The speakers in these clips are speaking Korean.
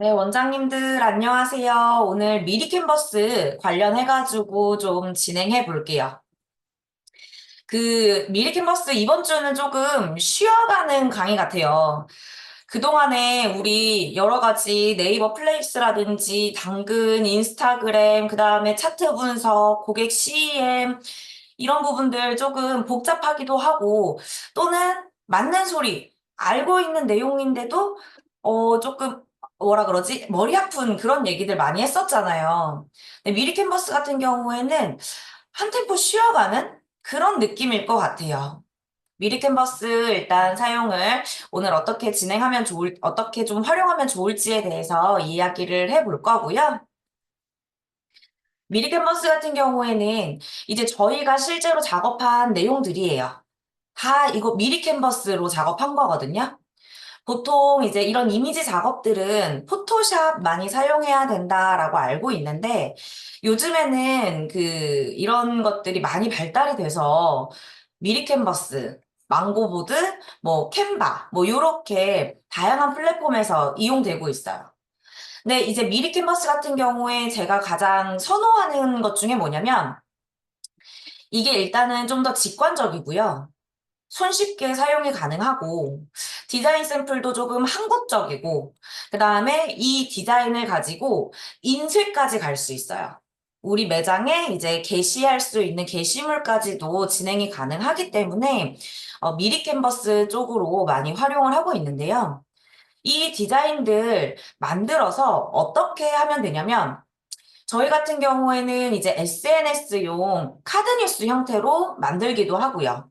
네, 원장님들 안녕하세요. 오늘 미리 캔버스 관련해가지고 좀 진행해 볼게요. 미리 캔버스 이번 주는 조금 쉬어가는 강의 같아요. 그동안에 우리 여러 가지 네이버 플레이스라든지 당근, 인스타그램, 그 다음에 차트 분석, 고객 CEM 이런 부분들 조금 복잡하기도 하고 또는 맞는 소리, 알고 있는 내용인데도 조금 뭐라 그러지? 머리 아픈 그런 얘기들 많이 했었잖아요. 근데 미리 캔버스 같은 경우에는 한 템포 쉬어가는 그런 느낌일 것 같아요. 미리 캔버스 일단 사용을 오늘 어떻게 좀 활용하면 좋을지에 대해서 이야기를 해볼 거고요. 미리 캔버스 같은 경우에는 이제 저희가 실제로 작업한 내용들이에요. 다 이거 미리 캔버스로 작업한 거거든요. 보통 이제 이런 이미지 작업들은 포토샵 많이 사용해야 된다라고 알고 있는데 요즘에는 이런 것들이 많이 발달이 돼서 미리 캔버스, 망고보드, 뭐 캔바, 뭐 요렇게 다양한 플랫폼에서 이용되고 있어요. 근데 이제 미리 캔버스 같은 경우에 제가 가장 선호하는 것 중에 뭐냐면 이게 일단은 좀 더 직관적이고요. 손쉽게 사용이 가능하고 디자인 샘플도 조금 한국적이고 그다음에 이 디자인을 가지고 인쇄까지 갈 수 있어요. 우리 매장에 이제 게시할 수 있는 게시물까지도 진행이 가능하기 때문에 미리 캔버스 쪽으로 많이 활용을 하고 있는데요. 이 디자인들 만들어서 어떻게 하면 되냐면 저희 같은 경우에는 이제 SNS용 카드뉴스 형태로 만들기도 하고요.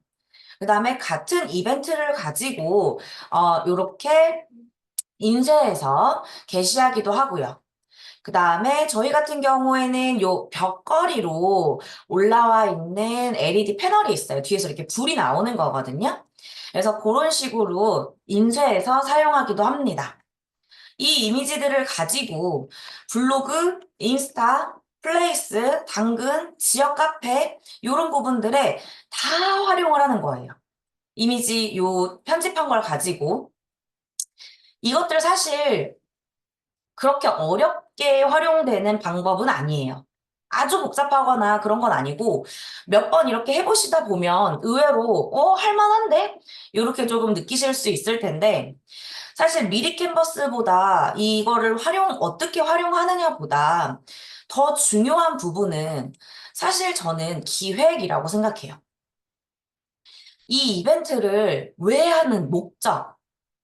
그다음에 같은 이벤트를 가지고 요렇게 인쇄해서 게시하기도 하고요. 그다음에 저희 같은 경우에는 요 벽걸이로 올라와 있는 LED 패널이 있어요. 뒤에서 이렇게 불이 나오는 거거든요. 그래서 그런 식으로 인쇄해서 사용하기도 합니다. 이 이미지들을 가지고 블로그, 인스타, 플레이스, 당근, 지역 카페 요런 부분들에 다 활용을 하는 거예요. 이미지 요 편집한 걸 가지고 이것들 사실 그렇게 어렵게 활용되는 방법은 아니에요. 아주 복잡하거나 그런 건 아니고 몇 번 이렇게 해보시다 보면 의외로 할만한데? 이렇게 조금 느끼실 수 있을 텐데 사실 미리 캔버스보다 이거를 어떻게 활용하느냐보다 더 중요한 부분은 사실 저는 기획이라고 생각해요. 이 이벤트를 왜 하는 목적,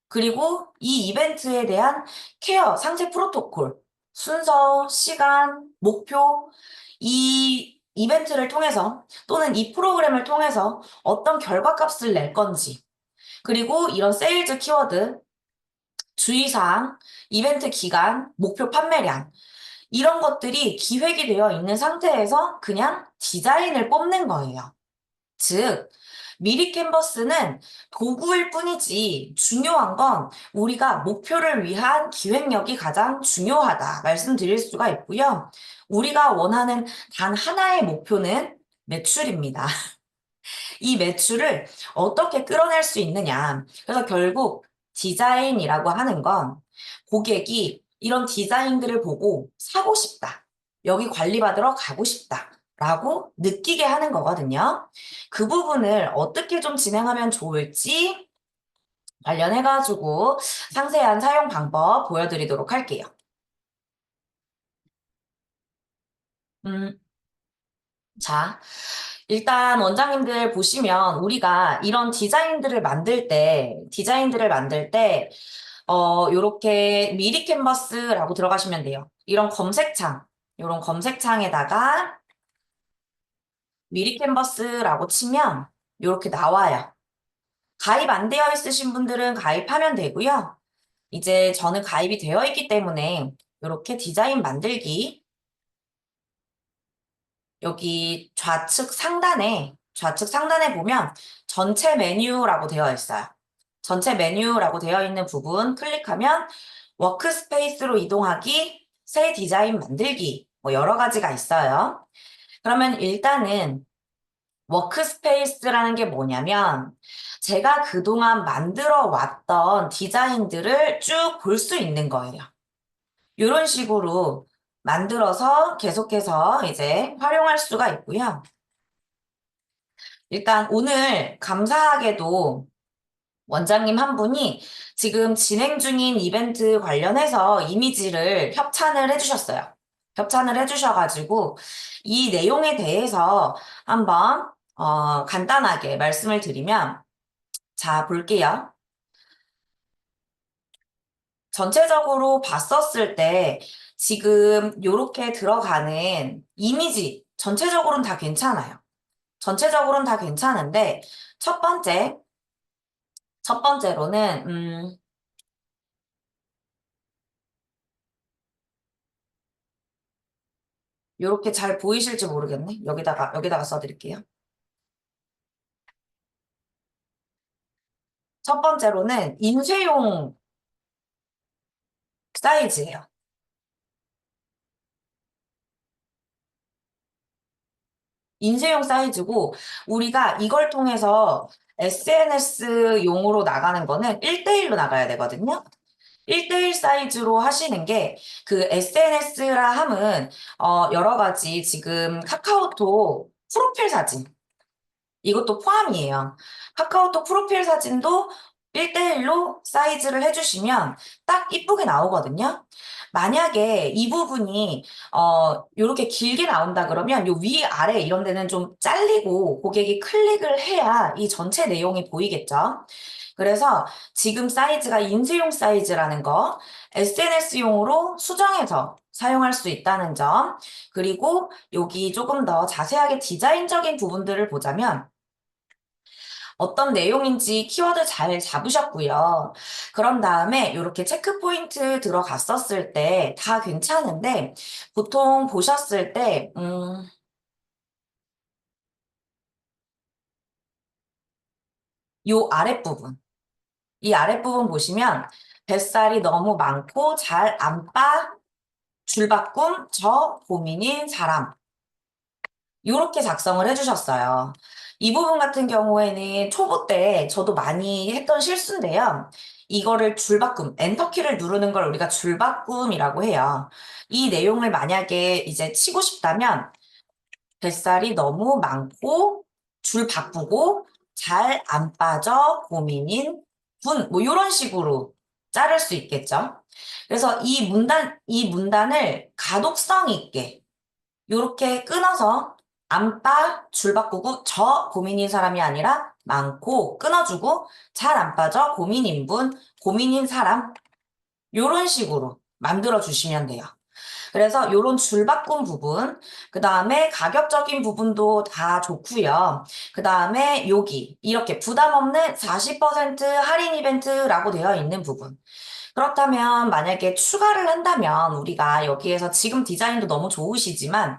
그리고 이 이벤트에 대한 케어, 상세 프로토콜, 순서, 시간, 목표, 이 이벤트를 통해서 또는 이 프로그램을 통해서 어떤 결과값을 낼 건지, 그리고 이런 세일즈 키워드, 주의사항, 이벤트 기간, 목표 판매량, 이런 것들이 기획이 되어 있는 상태에서 그냥 디자인을 뽑는 거예요. 즉, 미리 캔버스는 도구일 뿐이지 중요한 건 우리가 목표를 위한 기획력이 가장 중요하다 말씀드릴 수가 있고요. 우리가 원하는 단 하나의 목표는 매출입니다. 이 매출을 어떻게 끌어낼 수 있느냐. 그래서 결국 디자인이라고 하는 건 고객이 이런 디자인들을 보고 사고 싶다. 여기 관리받으러 가고 싶다. 라고 느끼게 하는 거거든요. 그 부분을 어떻게 좀 진행하면 좋을지 관련해가지고 상세한 사용 방법 보여드리도록 할게요. 음, 자, 일단 원장님들 보시면 우리가 이런 디자인들을 만들 때, 요렇게 미리 캔버스라고 들어가시면 돼요. 이런 검색창에다가 미리 캔버스라고 치면 요렇게 나와요. 가입 안 되어 있으신 분들은 가입하면 되고요. 이제 저는 가입이 되어 있기 때문에 요렇게 디자인 만들기 여기 좌측 상단에 보면 전체 메뉴라고 되어 있어요. 전체 메뉴라고 되어 있는 부분 클릭하면 워크스페이스로 이동하기, 새 디자인 만들기, 뭐 여러 가지가 있어요. 그러면 일단은 워크스페이스라는 게 뭐냐면 제가 그동안 만들어 왔던 디자인들을 쭉 볼 수 있는 거예요. 이런 식으로 만들어서 계속해서 이제 활용할 수가 있고요. 일단 오늘 감사하게도 원장님 한 분이 지금 진행 중인 이벤트 관련해서 이미지를 협찬을 해주셨어요. 협찬을 해주셔가지고 이 내용에 대해서 한번 간단하게 말씀을 드리면, 자, 볼게요. 전체적으로 봤었을 때 지금 이렇게 들어가는 이미지 전체적으로는 다 괜찮아요. 전체적으로는 다 괜찮은데 첫 번째, 첫 번째로는 이렇게 잘 보이실지 모르겠네. 여기다가 써드릴게요. 첫 번째로는 인쇄용 사이즈예요. 인쇄용 사이즈고 우리가 이걸 통해서 SNS용으로 나가는 거는 1대1로 나가야 되거든요. 1대1 사이즈로 하시는 게 그 SNS라 함은 여러 가지 지금 카카오톡 프로필 사진 이것도 포함이에요. 카카오톡 프로필 사진도 1대1로 사이즈를 해주시면 딱 이쁘게 나오거든요. 만약에 이 부분이 요렇게 길게 나온다 그러면 요 위아래 이런 데는 좀 잘리고 고객이 클릭을 해야 이 전체 내용이 보이겠죠. 그래서 지금 사이즈가 인쇄용 사이즈라는 거, SNS용으로 수정해서 사용할 수 있다는 점, 그리고 여기 조금 더 자세하게 디자인적인 부분들을 보자면 어떤 내용인지 키워드 잘 잡으셨고요. 그런 다음에 이렇게 체크 포인트 들어갔었을 때 다 괜찮은데 보통 보셨을 때, 요 아랫부분, 이 아랫부분 보시면 뱃살이 너무 많고 잘 안 빠, 줄바꿈, 저 고민인 사람. 이렇게 작성을 해주셨어요. 이 부분 같은 경우에는 초보 때 저도 많이 했던 실수인데요. 이거를 줄바꿈, 엔터키를 누르는 걸 우리가 줄바꿈이라고 해요. 이 내용을 만약에 이제 치고 싶다면 뱃살이 너무 많고 줄 바꾸고 잘 안 빠져 고민인 분, 뭐 이런 식으로 자를 수 있겠죠. 그래서 이 문단을 가독성 있게 요렇게 끊어서 안빠 줄 바꾸고 저 고민인 사람이 아니라 많고 끊어주고 잘 안 빠져 고민인 분, 고민인 사람 요런 식으로 만들어 주시면 돼요. 그래서 요런 줄 바꾼 부분, 그 다음에 가격적인 부분도 다 좋고요. 그 다음에 여기 이렇게 부담 없는 40% 할인 이벤트라고 되어 있는 부분. 그렇다면 만약에 추가를 한다면 우리가 여기에서 지금 디자인도 너무 좋으시지만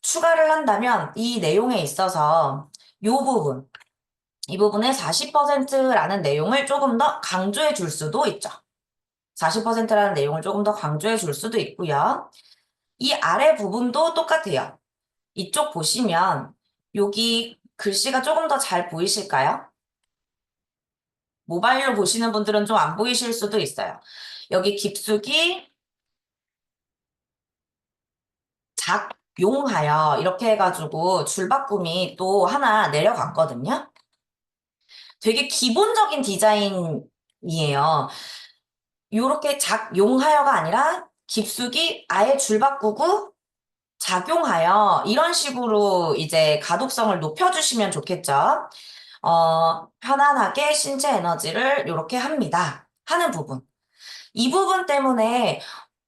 추가를 한다면 이 내용에 있어서 요 부분, 이 부분에 40%라는 내용을 조금 더 강조해 줄 수도 있죠. 40%라는 내용을 조금 더 강조해 줄 수도 있고요. 이 아래 부분도 똑같아요. 이쪽 보시면 여기 글씨가 조금 더 잘 보이실까요? 모바일로 보시는 분들은 좀 안 보이실 수도 있어요. 여기 깊숙이 작용하여 이렇게 해가지고 줄바꿈이 또 하나 내려갔거든요. 되게 기본적인 디자인이에요. 이렇게 작용하여가 아니라 깊숙이 아예 줄 바꾸고 작용하여 이런 식으로 이제 가독성을 높여주시면 좋겠죠. 편안하게 신체 에너지를 이렇게 합니다. 하는 부분. 이 부분 때문에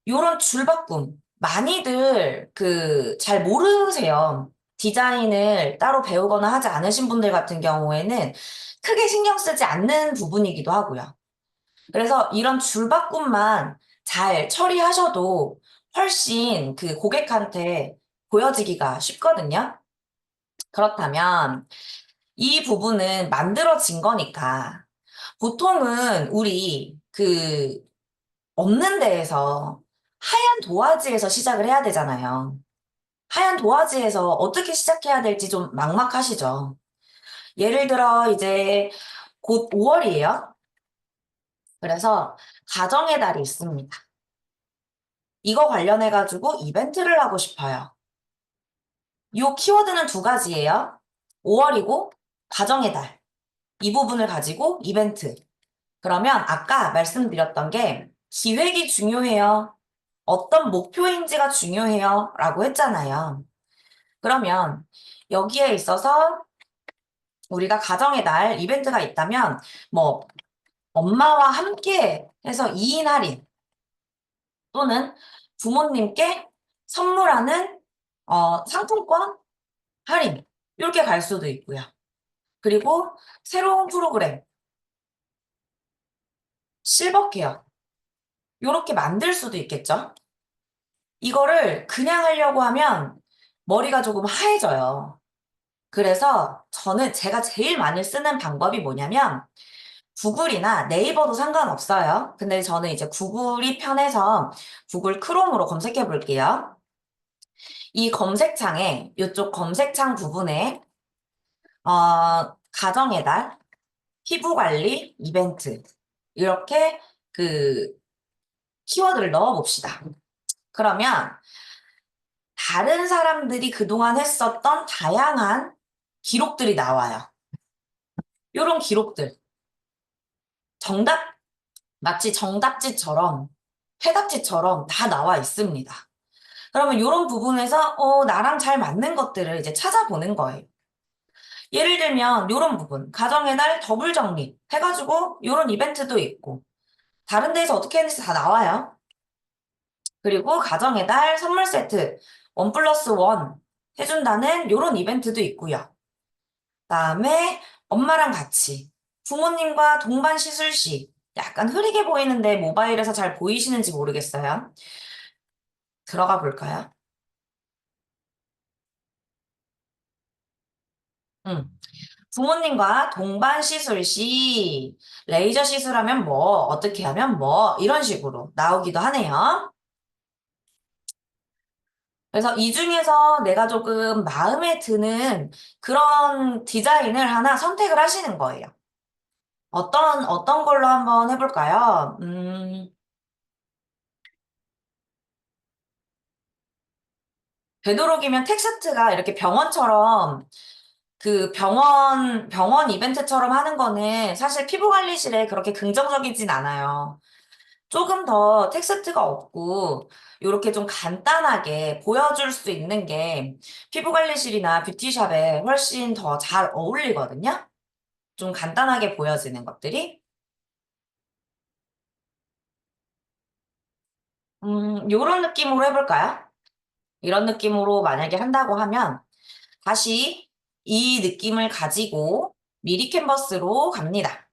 이런 줄바꿈 많이들 그 잘 모르세요. 디자인을 따로 배우거나 하지 않으신 분들 같은 경우에는 크게 신경 쓰지 않는 부분이기도 하고요. 그래서 이런 줄바꿈만 잘 처리하셔도 훨씬 그 고객한테 보여지기가 쉽거든요. 그렇다면 이 부분은 만들어진 거니까 보통은 우리 그 없는 데에서 하얀 도화지에서 시작을 해야 되잖아요. 하얀 도화지에서 어떻게 시작해야 될지 좀 막막하시죠? 예를 들어 이제 곧 5월이에요. 그래서 가정의 달이 있습니다. 이거 관련해가지고 이벤트를 하고 싶어요. 이 키워드는 두 가지예요. 5월이고 가정의 달. 이 부분을 가지고 이벤트. 그러면 아까 말씀드렸던 게 기획이 중요해요. 어떤 목표인지가 중요해요. 라고 했잖아요. 그러면 여기에 있어서 우리가 가정의 달 이벤트가 있다면 뭐 엄마와 함께 해서 2인 할인 또는 부모님께 선물하는 상품권 할인 이렇게 갈 수도 있고요. 그리고 새로운 프로그램 실버케어 이렇게 만들 수도 있겠죠. 이거를 그냥 하려고 하면 머리가 조금 하얘져요. 그래서 저는 제가 제일 많이 쓰는 방법이 뭐냐면 구글이나 네이버도 상관없어요. 근데 저는 이제 구글이 편해서 구글 크롬으로 검색해 볼게요. 이 검색창에 이쪽 검색창 부분에 가정의 달, 피부관리, 이벤트 이렇게 그 키워드를 넣어 봅시다. 그러면 다른 사람들이 그동안 했었던 다양한 기록들이 나와요. 이런 기록들. 정답, 마치 정답지처럼, 해답지처럼 다 나와 있습니다. 그러면 이런 부분에서, 나랑 잘 맞는 것들을 이제 찾아보는 거예요. 예를 들면, 이런 부분, 가정의 달 더블 정리 해가지고, 이런 이벤트도 있고, 다른 데에서 어떻게 했는지 다 나와요. 그리고 가정의 달 선물 세트, 원 플러스 원 해준다는 이런 이벤트도 있고요. 그다음에 엄마랑 같이 부모님과 동반 시술 시 약간 흐리게 보이는데 모바일에서 잘 보이시는지 모르겠어요. 들어가 볼까요? 음. 부모님과 동반 시술 시 레이저 시술하면 뭐 어떻게 하면 뭐 이런 식으로 나오기도 하네요. 그래서 이 중에서 내가 조금 마음에 드는 그런 디자인을 하나 선택을 하시는 거예요. 어떤 걸로 한번 해볼까요? 되도록이면 텍스트가 이렇게 병원처럼 그 병원 이벤트처럼 하는 거는 사실 피부관리실에 그렇게 긍정적이진 않아요. 조금 더 텍스트가 없고, 이렇게 좀 간단하게 보여줄 수 있는 게 피부관리실이나 뷰티샵에 훨씬 더 잘 어울리거든요? 좀 간단하게 보여지는 것들이. 요런 느낌으로 해볼까요? 이런 느낌으로 만약에 한다고 하면, 다시 이 느낌을 가지고 미리 캔버스로 갑니다.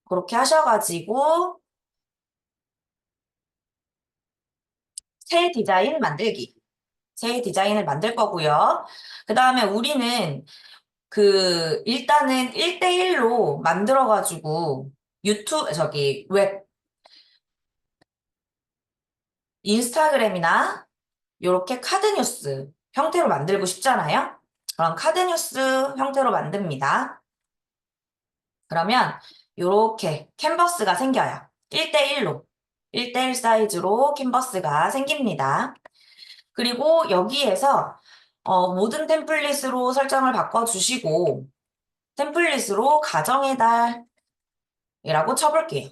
그렇게 하셔가지고 새 디자인 만들기. 새 디자인을 만들 거고요. 그 다음에 우리는 일단은 1대1로 만들어가지고 인스타그램이나 이렇게 카드뉴스 형태로 만들고 싶잖아요. 그럼 카드뉴스 형태로 만듭니다. 그러면 이렇게 캔버스가 생겨요. 1대1로. 1대1 사이즈로 캔버스가 생깁니다. 그리고 여기에서 모든 템플릿으로 설정을 바꿔주시고 템플릿으로 가정의 달이라고 쳐볼게요.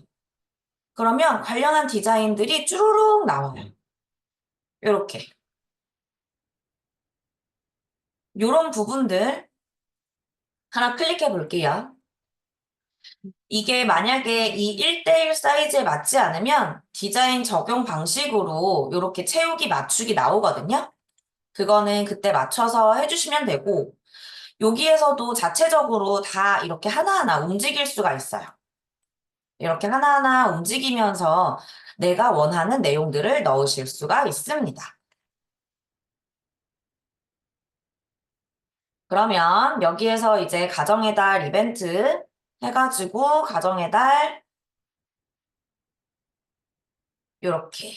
그러면 관련한 디자인들이 쭈루룩 나와요. 이렇게. 이런 부분들 하나 클릭해 볼게요. 이게 만약에 이 1대1 사이즈에 맞지 않으면 디자인 적용 방식으로 이렇게 채우기 맞추기 나오거든요. 그거는 그때 맞춰서 해주시면 되고, 여기에서도 자체적으로 다 이렇게 하나하나 움직일 수가 있어요. 이렇게 하나하나 움직이면서 내가 원하는 내용들을 넣으실 수가 있습니다. 그러면 여기에서 이제 가정의 달 이벤트 해가지고 가정의 달 이렇게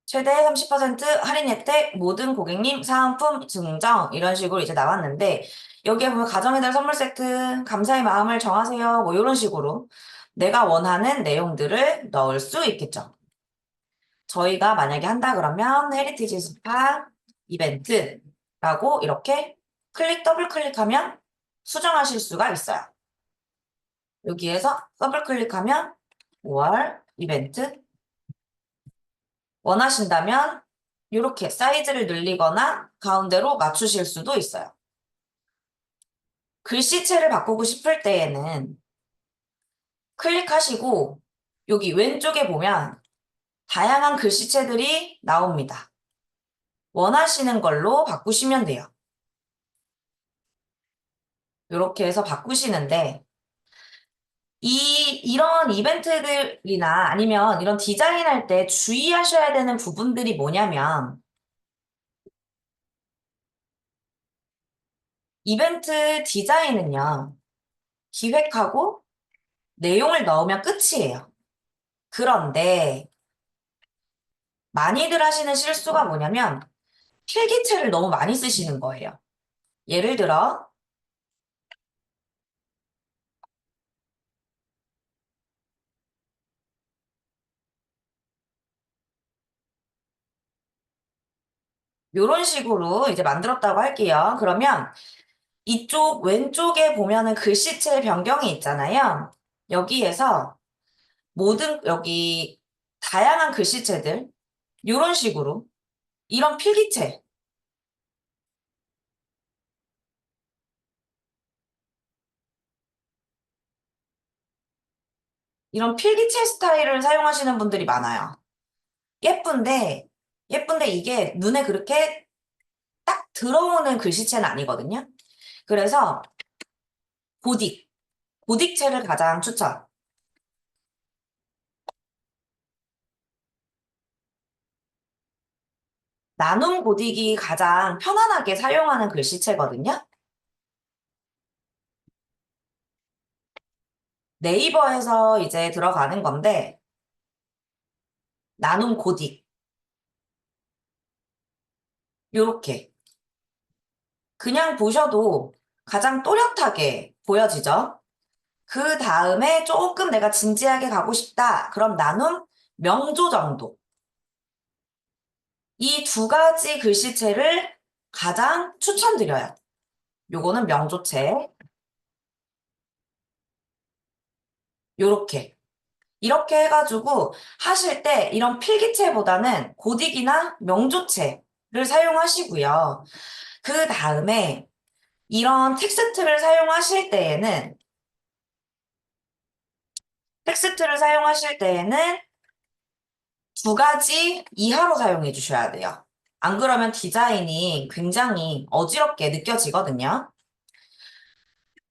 최대 30% 할인 혜택 모든 고객님 사은품 증정 이런 식으로 이제 나왔는데 여기에 보면 가정의 달 선물 세트, 감사의 마음을 정하세요. 뭐 이런 식으로 내가 원하는 내용들을 넣을 수 있겠죠. 저희가 만약에 한다 그러면 헤리티지 스파 이벤트라고 이렇게 더블 클릭하면 수정하실 수가 있어요. 여기에서 더블 클릭하면 5월 이벤트 원하신다면 이렇게 사이즈를 늘리거나 가운데로 맞추실 수도 있어요. 글씨체를 바꾸고 싶을 때에는 클릭하시고 여기 왼쪽에 보면 다양한 글씨체들이 나옵니다. 원하시는 걸로 바꾸시면 돼요. 이렇게 해서 바꾸시는데 이런 이벤트들이나 아니면 이런 디자인할 때 주의하셔야 되는 부분들이 뭐냐면 이벤트 디자인은요, 기획하고 내용을 넣으면 끝이에요. 그런데 많이들 하시는 실수가 뭐냐면 필기체를 너무 많이 쓰시는 거예요. 예를 들어, 이런 식으로 이제 만들었다고 할게요. 그러면 이쪽 왼쪽에 보면은 글씨체 변경이 있잖아요. 여기에서 여기 다양한 글씨체들, 이런 식으로, 이런 필기체, 이런 필기체 스타일을 사용하시는 분들이 많아요. 예쁜데, 예쁜데 이게 눈에 그렇게 딱 들어오는 글씨체는 아니거든요. 그래서 고딕, 고딕체를 가장 추천. 나눔 고딕이 가장 편안하게 사용하는 글씨체거든요. 네이버에서 이제 들어가는 건데, 나눔 고딕. 요렇게. 그냥 보셔도 가장 또렷하게 보여지죠? 그 다음에 조금 내가 진지하게 가고 싶다. 그럼 나눔 명조 정도. 이 두 가지 글씨체를 가장 추천드려요. 요거는 명조체. 요렇게. 이렇게 해가지고 하실 때 이런 필기체보다는 고딕이나 명조체를 사용하시고요. 그 다음에 이런 텍스트를 사용하실 때에는 두 가지 이하로 사용해 주셔야 돼요. 안 그러면 디자인이 굉장히 어지럽게 느껴지거든요.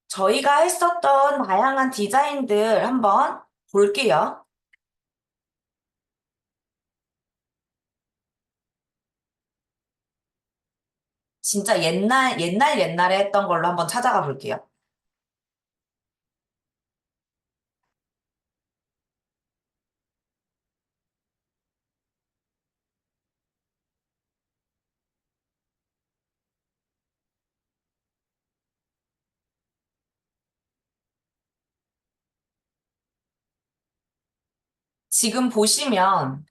저희가 했었던 다양한 디자인들 한번 볼게요. 진짜 옛날에 했던 걸로 한번 찾아가 볼게요. 지금 보시면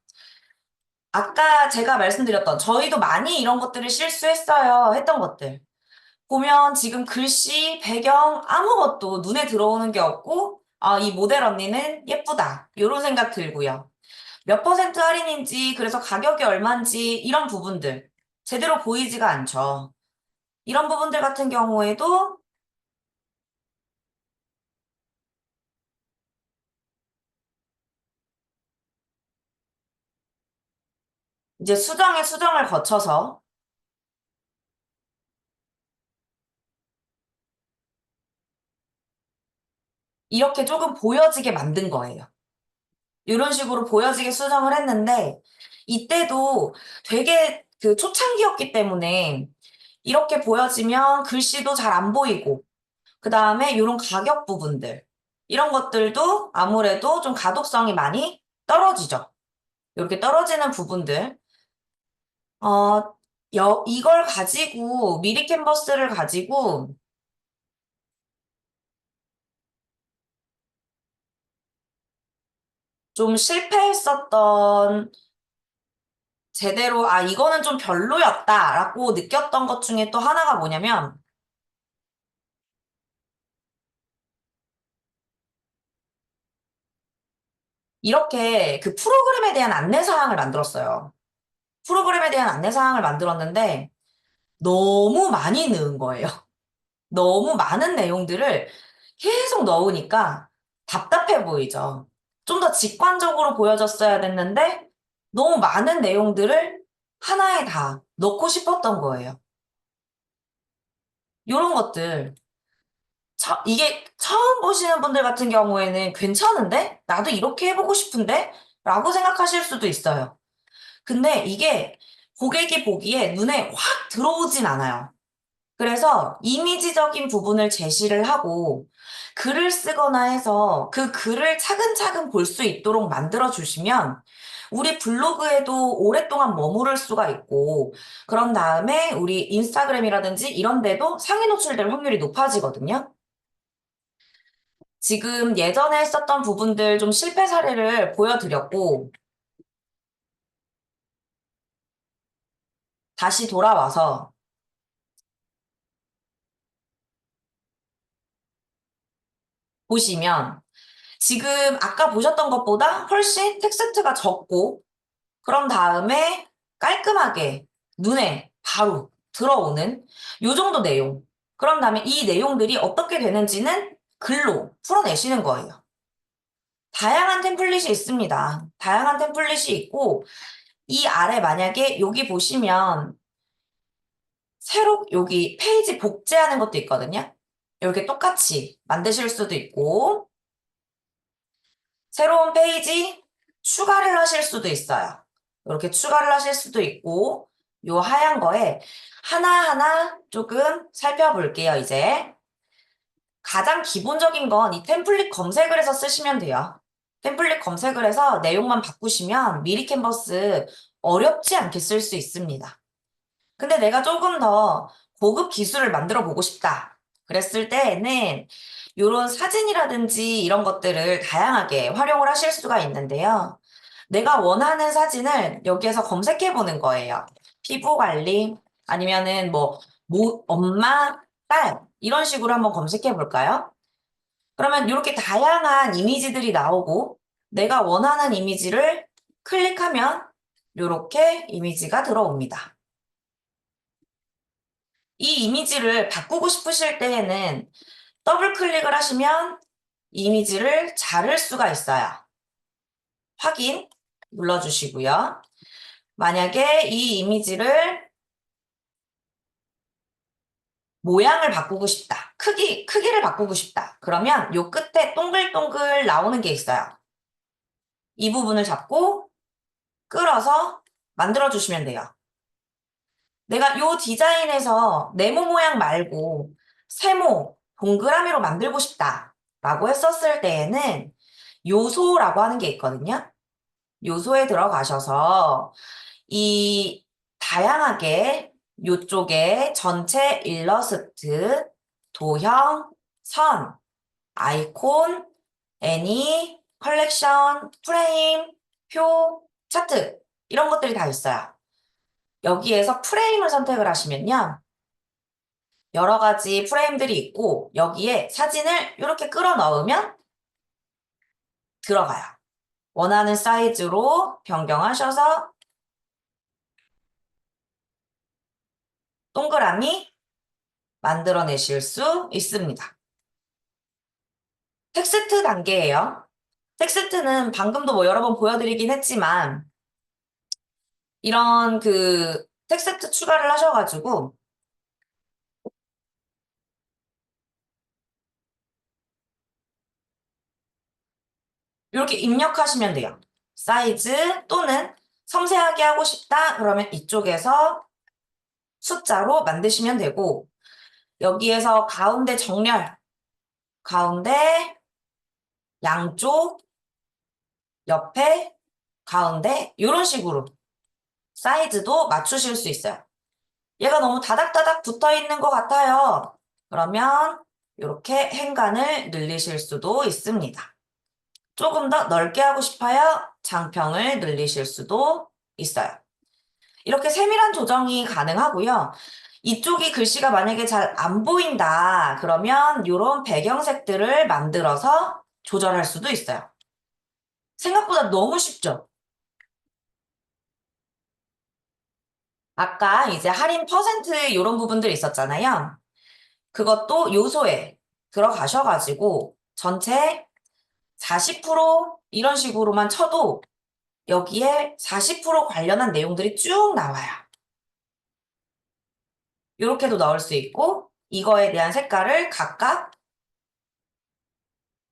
아까 제가 말씀드렸던 저희도 많이 이런 것들을 실수했어요. 했던 것들. 보면 지금 글씨, 배경 아무것도 눈에 들어오는 게 없고 아, 이 모델 언니는 예쁘다. 이런 생각 들고요. 몇 퍼센트 할인인지, 그래서 가격이 얼마인지 이런 부분들 제대로 보이지가 않죠. 이런 부분들 같은 경우에도 이제 수정에 수정을 거쳐서 이렇게 조금 보여지게 만든 거예요. 이런 식으로 보여지게 수정을 했는데 이때도 되게 그 초창기였기 때문에 이렇게 보여지면 글씨도 잘 안 보이고 그 다음에 이런 가격 부분들 이런 것들도 아무래도 좀 가독성이 많이 떨어지죠. 이렇게 떨어지는 부분들 이걸 가지고 미리 캔버스를 가지고 좀 실패했었던 제대로, 이거는 좀 별로였다라고 느꼈던 것 중에 또 하나가 뭐냐면, 이렇게 그 프로그램에 대한 안내사항을 만들었어요. 프로그램에 대한 안내사항을 만들었는데, 너무 많이 넣은 거예요. 너무 많은 내용들을 계속 넣으니까 답답해 보이죠. 좀 더 직관적으로 보여줬어야 됐는데, 너무 많은 내용들을 하나에 다 넣고 싶었던 거예요. 이런 것들. 이게 처음 보시는 분들 같은 경우에는 괜찮은데? 나도 이렇게 해보고 싶은데? 라고 생각하실 수도 있어요. 근데 이게 고객이 보기에 눈에 확 들어오진 않아요. 그래서 이미지적인 부분을 제시를 하고 글을 쓰거나 해서 그 글을 차근차근 볼 수 있도록 만들어 주시면 우리 블로그에도 오랫동안 머무를 수가 있고 그런 다음에 우리 인스타그램이라든지 이런 데도 상위 노출될 확률이 높아지거든요. 지금 예전에 했었던 부분들 좀 실패 사례를 보여드렸고, 다시 돌아와서 보시면, 지금 아까 보셨던 것보다 훨씬 텍스트가 적고, 그런 다음에 깔끔하게 눈에 바로 들어오는 요 정도 내용. 그런 다음에 이 내용들이 어떻게 되는지는 글로 풀어내시는 거예요. 다양한 템플릿이 있습니다. 다양한 템플릿이 있고, 이 아래 만약에 여기 보시면 새로 여기 페이지 복제하는 것도 있거든요. 이렇게 똑같이 만드실 수도 있고, 새로운 페이지 추가를 하실 수도 있어요. 이렇게 추가를 하실 수도 있고, 요 하얀 거에 하나하나 조금 살펴볼게요, 이제. 가장 기본적인 건 이 템플릿 검색을 해서 쓰시면 돼요. 템플릿 검색을 해서 내용만 바꾸시면 미리 캔버스 어렵지 않게 쓸 수 있습니다. 근데 내가 조금 더 고급 기술을 만들어 보고 싶다. 그랬을 때에는 이런 사진이라든지 이런 것들을 다양하게 활용을 하실 수가 있는데요. 내가 원하는 사진을 여기에서 검색해 보는 거예요. 피부 관리, 아니면은 엄마, 딸, 이런 식으로 한번 검색해 볼까요? 그러면 이렇게 다양한 이미지들이 나오고 내가 원하는 이미지를 클릭하면 이렇게 이미지가 들어옵니다. 이 이미지를 바꾸고 싶으실 때에는 더블 클릭을 하시면 이미지를 자를 수가 있어요. 확인 눌러주시고요. 만약에 이 이미지를 모양을 바꾸고 싶다. 크기를 바꾸고 싶다. 그러면 요 끝에 동글동글 나오는 게 있어요. 이 부분을 잡고 끌어서 만들어주시면 돼요. 내가 요 디자인에서 네모 모양 말고 세모, 동그라미로 만들고 싶다 라고 했었을 때에는 요소라고 하는 게 있거든요. 요소에 들어가셔서 이 다양하게 요쪽에 전체 일러스트, 도형, 선, 아이콘, 애니, 컬렉션, 프레임, 표, 차트 이런 것들이 다 있어요. 여기에서 프레임을 선택을 하시면요. 여러 가지 프레임들이 있고 여기에 사진을 이렇게 끌어 넣으면 들어가요. 원하는 사이즈로 변경하셔서 동그라미 만들어내실 수 있습니다. 텍스트 단계예요. 텍스트는 방금도 여러 번 보여드리긴 했지만 이런 그 텍스트 추가를 하셔가지고 이렇게 입력하시면 돼요. 사이즈 또는 섬세하게 하고 싶다 그러면 이쪽에서 숫자로 만드시면 되고 여기에서 가운데 정렬, 가운데, 양쪽, 옆에, 가운데 이런 식으로 사이즈도 맞추실 수 있어요. 얘가 너무 다닥다닥 붙어 있는 것 같아요. 그러면 이렇게 행간을 늘리실 수도 있습니다. 조금 더 넓게 하고 싶어요? 장평을 늘리실 수도 있어요. 이렇게 세밀한 조정이 가능하고요. 이쪽이 글씨가 만약에 잘 안 보인다. 그러면 이런 배경색들을 만들어서 조절할 수도 있어요. 생각보다 너무 쉽죠? 아까 이제 할인 퍼센트 이런 부분들 있었잖아요. 그것도 요소에 들어가셔가지고 전체 40% 이런 식으로만 쳐도 여기에 40% 관련한 내용들이 쭉 나와요. 이렇게도 넣을 수 있고 이거에 대한 색깔을 각각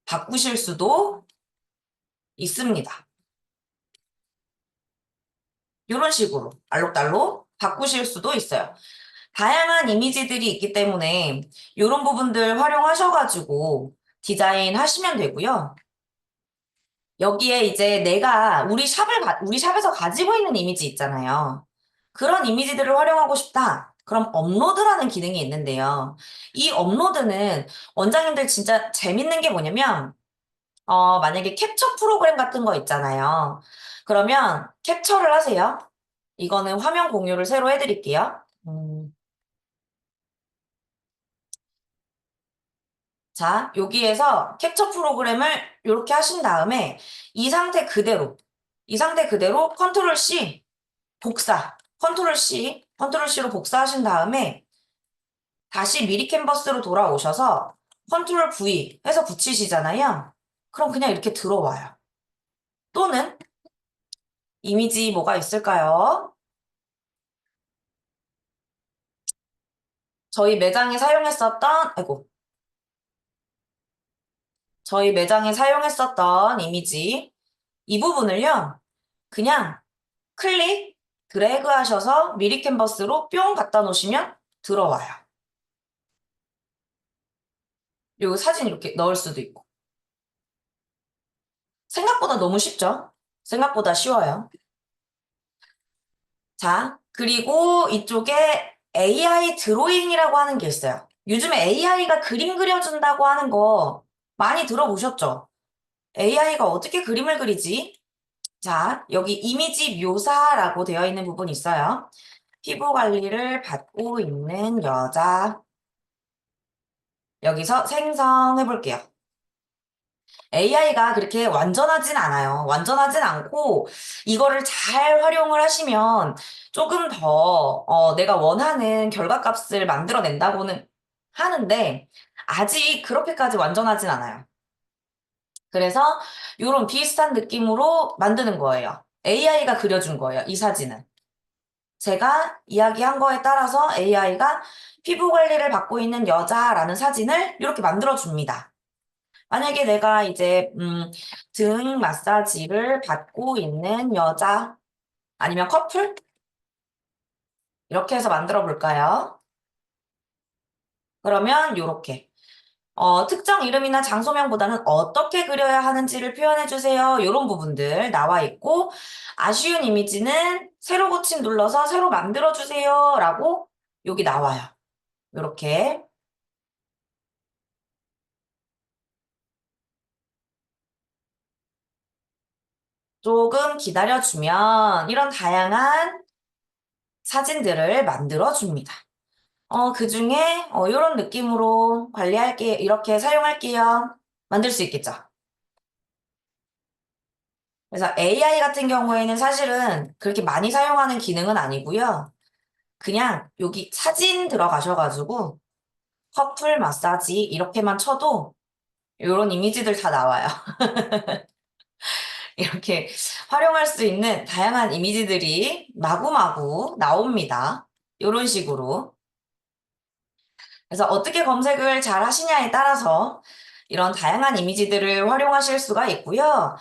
바꾸실 수도 있습니다. 이런 식으로 알록달록 바꾸실 수도 있어요. 다양한 이미지들이 있기 때문에 이런 부분들 활용하셔가지고 디자인 하시면 되고요. 여기에 이제 내가 우리 샵에서 가지고 있는 이미지 있잖아요. 그런 이미지들을 활용하고 싶다. 그럼 업로드라는 기능이 있는데요. 이 업로드는 원장님들 진짜 재밌는 게 뭐냐면, 만약에 캡처 프로그램 같은 거 있잖아요. 그러면 캡처를 하세요. 이거는 화면 공유를 새로 해드릴게요. 자, 여기에서 캡처 프로그램을 이렇게 하신 다음에 이 상태 그대로, 이 상태 그대로 컨트롤 C, 복사, 컨트롤 C, 컨트롤 C로 복사하신 다음에 다시 미리 캔버스로 돌아오셔서 컨트롤 V 해서 붙이시잖아요. 그럼 그냥 이렇게 들어와요. 또는 이미지 뭐가 있을까요? 저희 매장에 사용했었던, 아이고, 저희 매장에 사용했었던 이미지 이 부분을요. 그냥 클릭, 드래그 하셔서 미리 캔버스로 뿅 갖다 놓으시면 들어와요. 요 사진 이렇게 넣을 수도 있고. 생각보다 너무 쉽죠? 생각보다 쉬워요. 자, 그리고 이쪽에 AI 드로잉이라고 하는 게 있어요. 요즘에 AI가 그림 그려준다고 하는 거 많이 들어보셨죠? AI가 어떻게 그림을 그리지? 자, 여기 이미지 묘사라고 되어 있는 부분이 있어요. 피부 관리를 받고 있는 여자. 여기서 생성해 볼게요. AI가 그렇게 완전하진 않아요. 완전하진 않고 이거를 잘 활용을 하시면 조금 더 내가 원하는 결과값을 만들어낸다고는 하는데 아직 그렇게까지 완전하진 않아요. 그래서 이런 비슷한 느낌으로 만드는 거예요. AI가 그려준 거예요. 이 사진은. 제가 이야기한 거에 따라서 AI가 피부 관리를 받고 있는 여자라는 사진을 이렇게 만들어줍니다. 만약에 내가 이제, 등 마사지를 받고 있는 여자, 아니면 커플? 이렇게 해서 만들어 볼까요? 그러면 요렇게. 특정 이름이나 장소명보다는 어떻게 그려야 하는지를 표현해 주세요. 이런 부분들 나와 있고, 아쉬운 이미지는 새로 고침 눌러서 새로 만들어 주세요. 라고 여기 나와요. 요렇게. 조금 기다려주면 이런 다양한 사진들을 만들어 줍니다. 그 중에 이런 느낌으로 관리할게, 이렇게 사용할게요. 만들 수 있겠죠. 그래서 AI 같은 경우에는 사실은 그렇게 많이 사용하는 기능은 아니고요. 그냥 여기 사진 들어가셔가지고 커플 마사지 이렇게만 쳐도 이런 이미지들 다 나와요. 이렇게 활용할 수 있는 다양한 이미지들이 마구마구 나옵니다. 이런 식으로. 그래서 어떻게 검색을 잘 하시냐에 따라서 이런 다양한 이미지들을 활용하실 수가 있고요.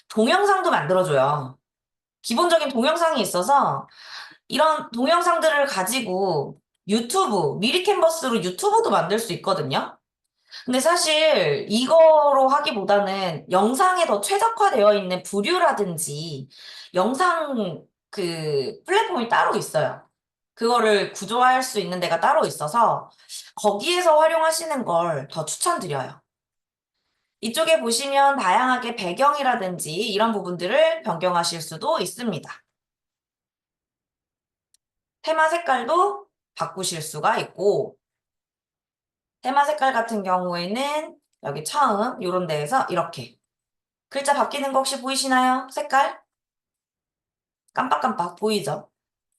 동영상도 만들어줘요. 기본적인 동영상이 있어서 이런 동영상들을 가지고 유튜브, 미리 캔버스로 유튜브도 만들 수 있거든요. 근데 사실 이거로 하기보다는 영상에 더 최적화되어 있는 부류라든지 영상 그 플랫폼이 따로 있어요. 그거를 구조화할 수 있는 데가 따로 있어서 거기에서 활용하시는 걸 더 추천드려요. 이쪽에 보시면 다양하게 배경이라든지 이런 부분들을 변경하실 수도 있습니다. 테마 색깔도 바꾸실 수가 있고, 테마 색깔 같은 경우에는 여기 처음 이런 데에서 이렇게 글자 바뀌는 거 혹시 보이시나요? 색깔? 깜빡깜빡 보이죠?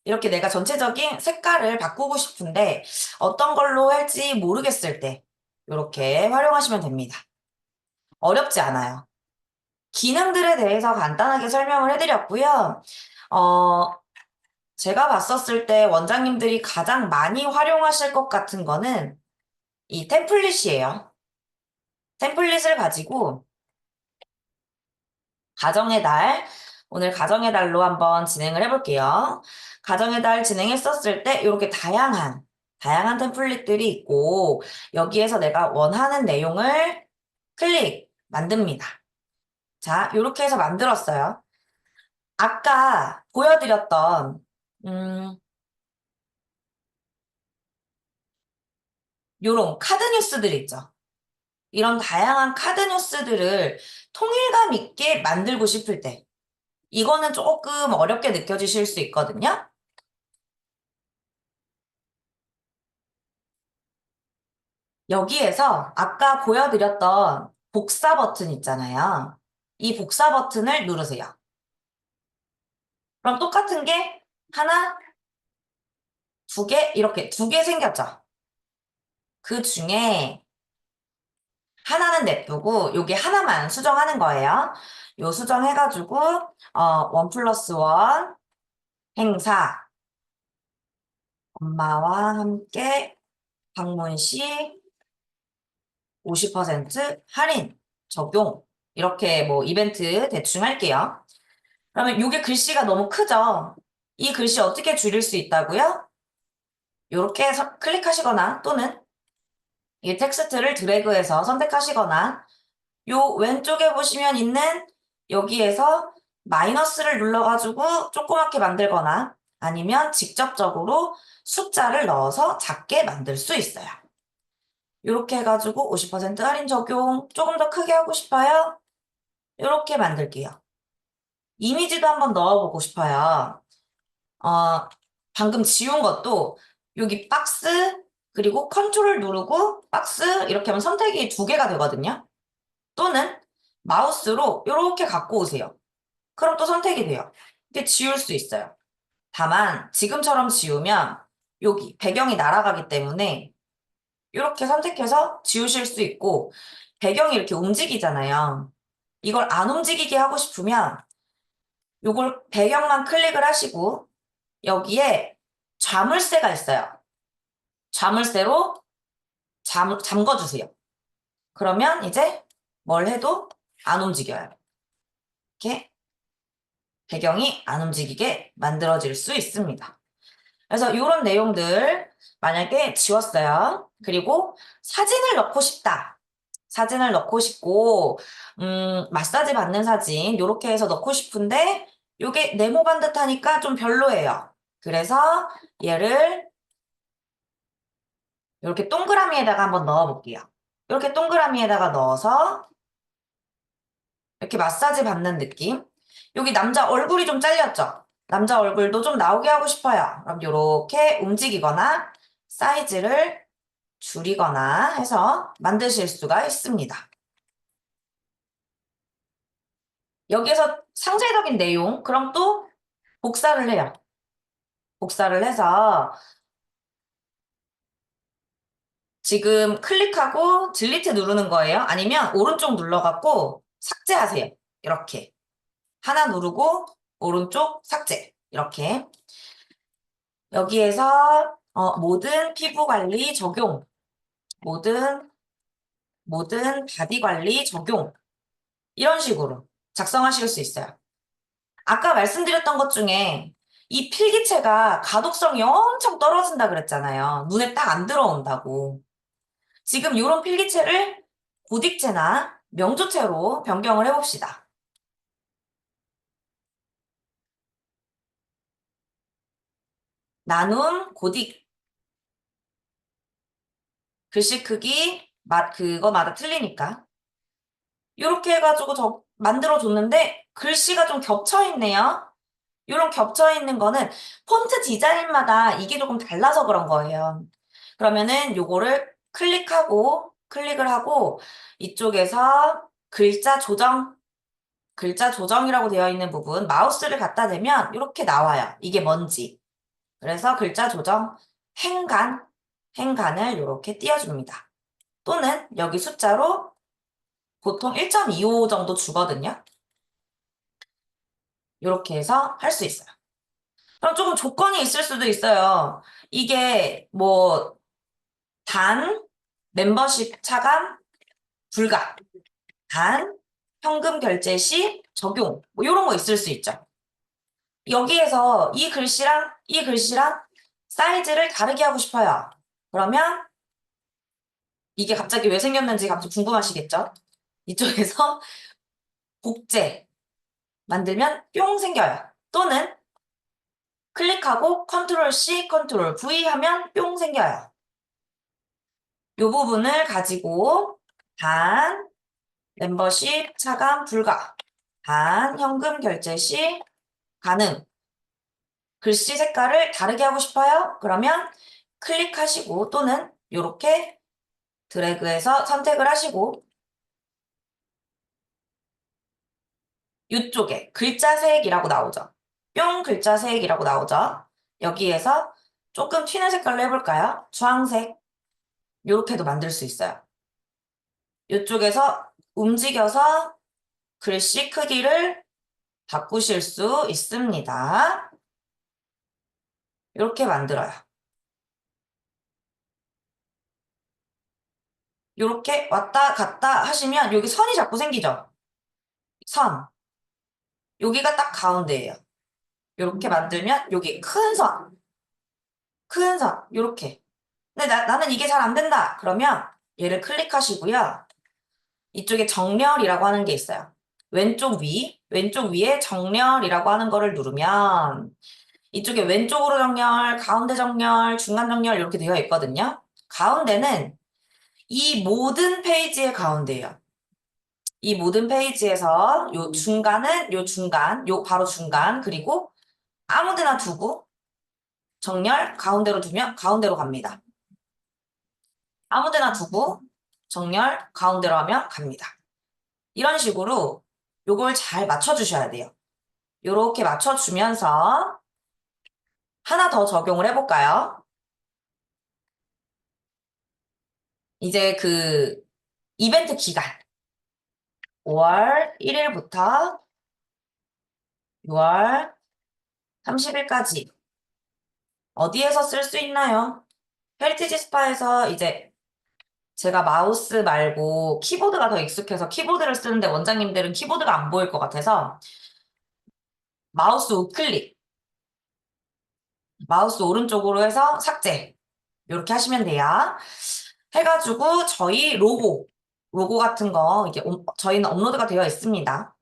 이렇게 내가 전체적인 색깔을 바꾸고 싶은데 어떤 걸로 할지 모르겠을 때 이렇게 활용하시면 됩니다. 어렵지 않아요. 기능들에 대해서 간단하게 설명을 해드렸고요. 어, 제가 봤었을 때 원장님들이 가장 많이 활용하실 것 같은 거는 이 템플릿이에요. 템플릿을 가지고 가정의 달, 오늘 가정의 달로 한번 진행을 해볼게요. 가정의 달 진행했었을 때 이렇게 다양한 템플릿들이 있고 여기에서 내가 원하는 내용을 만듭니다. 자, 이렇게 해서 만들었어요. 아까 보여드렸던 요런 카드 뉴스들 있죠. 이런 다양한 카드 뉴스들을 통일감 있게 만들고 싶을 때 이거는 조금 어렵게 느껴지실 수 있거든요. 여기에서 아까 보여드렸던 복사 버튼 있잖아요. 이 복사 버튼을 누르세요. 그럼 똑같은 게 하나, 두 개, 이렇게 두 개 생겼죠. 그 중에 하나는 냅두고 요게 하나만 수정하는 거예요. 요 수정해가지고 원 플러스 원 행사 엄마와 함께 방문 시 50% 할인 적용 이렇게 뭐 이벤트 대충 할게요. 그러면 요게 글씨가 너무 크죠? 이 글씨 어떻게 줄일 수 있다고요? 요렇게 해서 클릭하시거나 또는 이 텍스트를 드래그해서 선택하시거나 요 왼쪽에 보시면 있는 여기에서 마이너스를 눌러가지고 조그맣게 만들거나 아니면 직접적으로 숫자를 넣어서 작게 만들 수 있어요. 이렇게 해가지고 50% 할인 적용 조금 더 크게 하고 싶어요? 이렇게 만들게요. 이미지도 한번 넣어보고 싶어요. 어, 방금 지운 것도 여기 박스 그리고 컨트롤 누르고 박스 이렇게 하면 선택이 두 개가 되거든요. 또는 마우스로 이렇게 갖고 오세요. 그럼 또 선택이 돼요. 이렇게 지울 수 있어요. 다만 지금처럼 지우면 여기 배경이 날아가기 때문에 이렇게 선택해서 지우실 수 있고 배경이 이렇게 움직이잖아요. 이걸 안 움직이게 하고 싶으면 이걸 배경만 클릭을 하시고 여기에 자물쇠가 있어요. 자물쇠로 잠궈주세요. 그러면 이제 뭘 해도 안 움직여요. 이렇게 배경이 안 움직이게 만들어질 수 있습니다. 그래서 이런 내용들 만약에 지웠어요. 그리고 사진을 넣고 싶다. 사진을 넣고 싶고 마사지 받는 사진 이렇게 해서 넣고 싶은데 이게 네모반 듯하니까 좀 별로예요. 그래서 얘를 이렇게 동그라미에다가 한번 넣어볼게요. 이렇게 동그라미에다가 넣어서 이렇게 마사지 받는 느낌. 여기 남자 얼굴이 좀 잘렸죠? 남자 얼굴도 좀 나오게 하고 싶어요. 그럼 이렇게 움직이거나 사이즈를 줄이거나 해서 만드실 수가 있습니다. 여기에서 상세적인 내용, 그럼 또 복사를 해요. 복사를 해서 지금 클릭하고 딜리트 누르는 거예요. 아니면 오른쪽 눌러갖고 삭제하세요. 이렇게. 하나 누르고 오른쪽 삭제. 이렇게. 여기에서 모든 피부 관리 적용. 모든 바디 관리 적용. 이런 식으로 작성하실 수 있어요. 아까 말씀드렸던 것 중에 이 필기체가 가독성이 엄청 떨어진다 그랬잖아요. 눈에 딱 안 들어온다고. 지금 이런 필기체를 고딕체나 명조체로 변경을 해봅시다. 나눔, 고딕. 글씨 크기, 그거마다 틀리니까. 이렇게 해가지고 만들어줬는데 글씨가 좀 겹쳐있네요. 이런 겹쳐있는 거는 폰트 디자인마다 이게 조금 달라서 그런 거예요. 그러면은 요거를 클릭을 하고 이쪽에서 글자 조정이라고 되어 있는 부분 마우스를 갖다 대면 이렇게 나와요. 이게 뭔지. 그래서 글자 조정 행간을 이렇게 띄워줍니다. 또는 여기 숫자로 보통 1.25 정도 주거든요. 이렇게 해서 할 수 있어요. 그럼 조금 조건이 있을 수도 있어요. 이게 뭐 단 멤버십 차감 불가, 단 현금 결제 시 적용 뭐 이런 거 있을 수 있죠. 여기에서 이 글씨랑 사이즈를 다르게 하고 싶어요. 그러면 이게 갑자기 왜 생겼는지 갑자기 궁금하시겠죠? 이쪽에서 복제 만들면 뿅 생겨요. 또는 클릭하고 컨트롤 C, 컨트롤 V 하면 뿅 생겨요. 이 부분을 가지고 단 멤버십 차감 불가, 단 현금 결제 시 가능. 글씨 색깔을 다르게 하고 싶어요? 그러면 클릭하시고 또는 이렇게 드래그해서 선택을 하시고 이쪽에 글자색이라고 나오죠. 뿅 글자색이라고 나오죠. 여기에서 조금 튀는 색깔로 해볼까요? 주황색. 이렇게도 만들 수 있어요. 이쪽에서 움직여서 글씨 크기를 바꾸실 수 있습니다. 이렇게 만들어요. 이렇게 왔다 갔다 하시면 여기 선이 자꾸 생기죠? 선. 여기가 딱 가운데예요. 이렇게 만들면 여기 큰 선, 이렇게. 근데 나는 이게 잘 안 된다. 그러면 얘를 클릭하시고요. 이쪽에 정렬이라고 하는 게 있어요. 왼쪽 위에 정렬이라고 하는 거를 누르면 이쪽에 왼쪽으로 정렬, 가운데 정렬, 중간 정렬 이렇게 되어 있거든요. 가운데는 이 모든 페이지의 가운데예요. 이 모든 페이지에서 요 중간, 요 바로 중간, 그리고 아무 데나 두고 정렬 가운데로 두면 가운데로 갑니다. 아무 데나 두고 정렬 가운데로 하면 갑니다. 이런 식으로 요걸 잘 맞춰주셔야 돼요. 요렇게 맞춰주면서 하나 더 적용을 해볼까요? 이제 그 이벤트 기간 5월 1일부터 6월 30일까지 어디에서 쓸 수 있나요? 헤리티지 스파에서 이제 제가 마우스 말고 키보드가 더 익숙해서 키보드를 쓰는데 원장님들은 키보드가 안 보일 것 같아서 마우스 우클릭, 마우스 오른쪽으로 해서 삭제 이렇게 하시면 돼요. 해가지고 저희 로고 같은 거 이게 저희는 업로드가 되어 있습니다.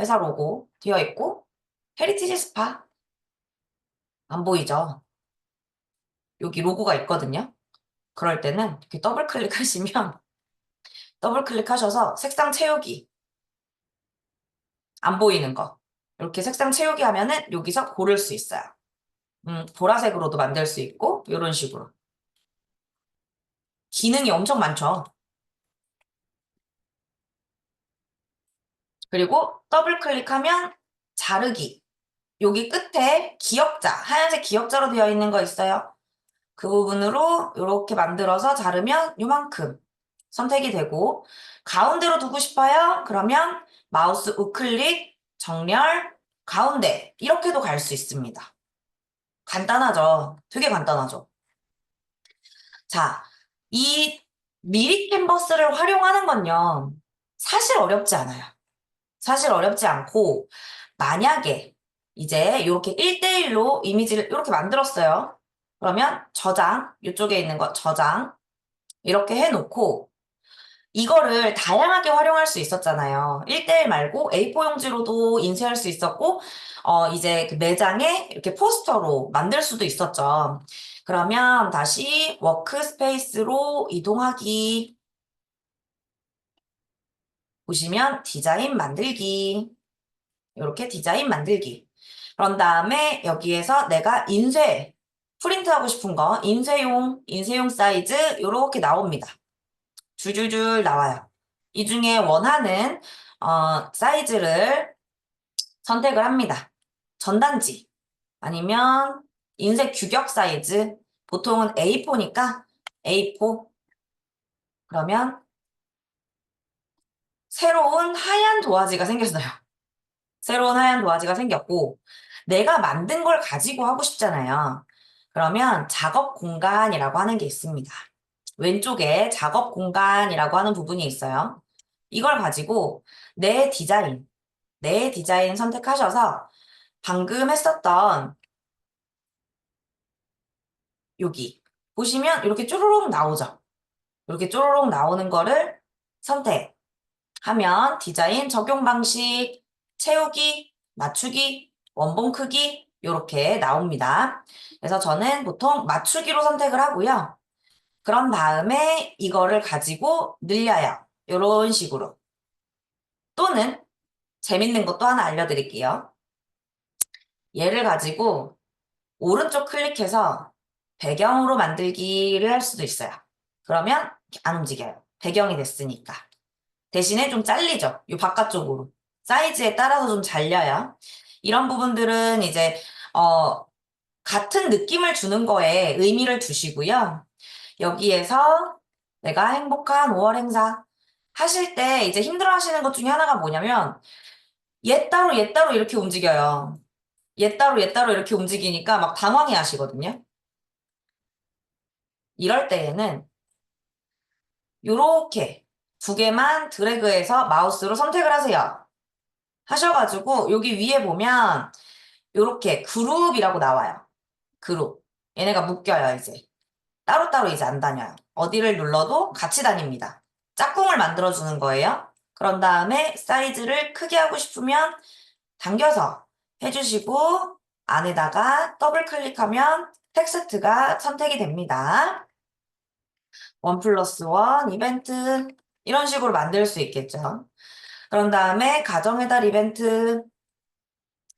회사 로고 되어 있고 헤리티지 스파 안 보이죠? 여기 로고가 있거든요. 그럴 때는 이렇게 더블 클릭하시면 더블 클릭하셔서 색상 채우기 안 보이는 거 이렇게 색상 채우기 하면은 여기서 고를 수 있어요. 보라색으로도 만들 수 있고 이런 식으로 기능이 엄청 많죠. 그리고 더블 클릭하면 자르기 여기 끝에 기역자 하얀색 기역자로 되어 있는 거 있어요. 그 부분으로 이렇게 만들어서 자르면 요만큼 선택이 되고 가운데로 두고 싶어요? 그러면 마우스 우클릭 정렬 가운데 이렇게도 갈 수 있습니다. 간단하죠? 되게 간단하죠? 자, 이 미리 캔버스를 활용하는 건요. 사실 어렵지 않아요. 사실 어렵지 않고 만약에 이제 이렇게 1대1로 이미지를 이렇게 만들었어요. 그러면 저장, 이쪽에 있는 거 저장 이렇게 해놓고 이거를 다양하게 활용할 수 있었잖아요. 1대1 말고 A4 용지로도 인쇄할 수 있었고 이제 그 매장에 이렇게 포스터로 만들 수도 있었죠. 그러면 다시 워크스페이스로 이동하기 보시면 디자인 만들기. 이렇게 디자인 만들기. 그런 다음에 여기에서 내가 프린트하고 싶은 거, 인쇄용 사이즈, 요렇게 나옵니다. 줄줄줄 나와요. 이 중에 원하는, 사이즈를 선택을 합니다. 전단지, 아니면 인쇄 규격 사이즈, 보통은 A4니까 A4. 그러면 새로운 하얀 도화지가 생겼어요. 새로운 하얀 도화지가 생겼고, 내가 만든 걸 가지고 하고 싶잖아요. 그러면 작업 공간이라고 하는 게 있습니다. 왼쪽에 작업 공간이라고 하는 부분이 있어요. 이걸 가지고 내 디자인 선택하셔서 방금 했었던 여기 보시면 이렇게 쪼로록 나오죠. 이렇게 쪼로록 나오는 거를 선택하면 디자인 적용 방식, 채우기, 맞추기, 원본 크기 이렇게 나옵니다. 그래서 저는 보통 맞추기로 선택을 하고요. 그런 다음에 이거를 가지고 늘려요. 이런 식으로. 또는 재밌는 것도 하나 알려드릴게요. 얘를 가지고 오른쪽 클릭해서 배경으로 만들기를 할 수도 있어요. 그러면 안 움직여요. 배경이 됐으니까. 대신에 좀 잘리죠. 이 바깥쪽으로. 사이즈에 따라서 좀 잘려요. 이런 부분들은 이제 같은 느낌을 주는 거에 의미를 두시고요. 여기에서 내가 행복한 5월 행사 하실 때 이제 힘들어 하시는 것 중에 하나가 뭐냐면 얘 따로 이렇게 움직여요. 얘 따로 이렇게 움직이니까 막 당황해 하시거든요. 이럴 때에는 요렇게 두 개만 드래그해서 마우스로 선택을 하세요. 하셔가지고 여기 위에 보면 요렇게 그룹이라고 나와요. 그룹. 얘네가 묶여요, 이제. 따로따로 이제 안 다녀요. 어디를 눌러도 같이 다닙니다. 짝꿍을 만들어주는 거예요. 그런 다음에 사이즈를 크게 하고 싶으면 당겨서 해주시고 안에다가 더블 클릭하면 텍스트가 선택이 됩니다. 1+1 이벤트 이런 식으로 만들 수 있겠죠. 그런 다음에 가정의 달 이벤트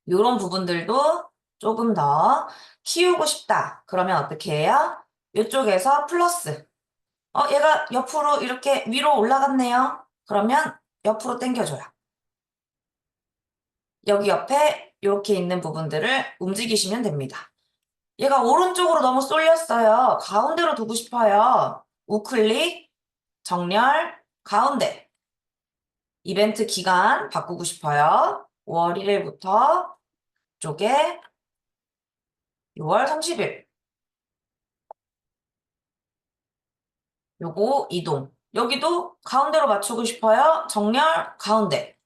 이런 부분들도 조금 더 키우고 싶다. 그러면 어떻게 해요? 이쪽에서 플러스. 얘가 옆으로 이렇게 위로 올라갔네요. 그러면 옆으로 당겨줘요. 여기 옆에 이렇게 있는 부분들을 움직이시면 됩니다. 얘가 오른쪽으로 너무 쏠렸어요. 가운데로 두고 싶어요. 우클릭, 정렬, 가운데. 이벤트 기간 바꾸고 싶어요. 5월 1일부터 쪽에 6월 30일. 요거 이동. 여기도 가운데로 맞추고 싶어요. 정렬, 가운데.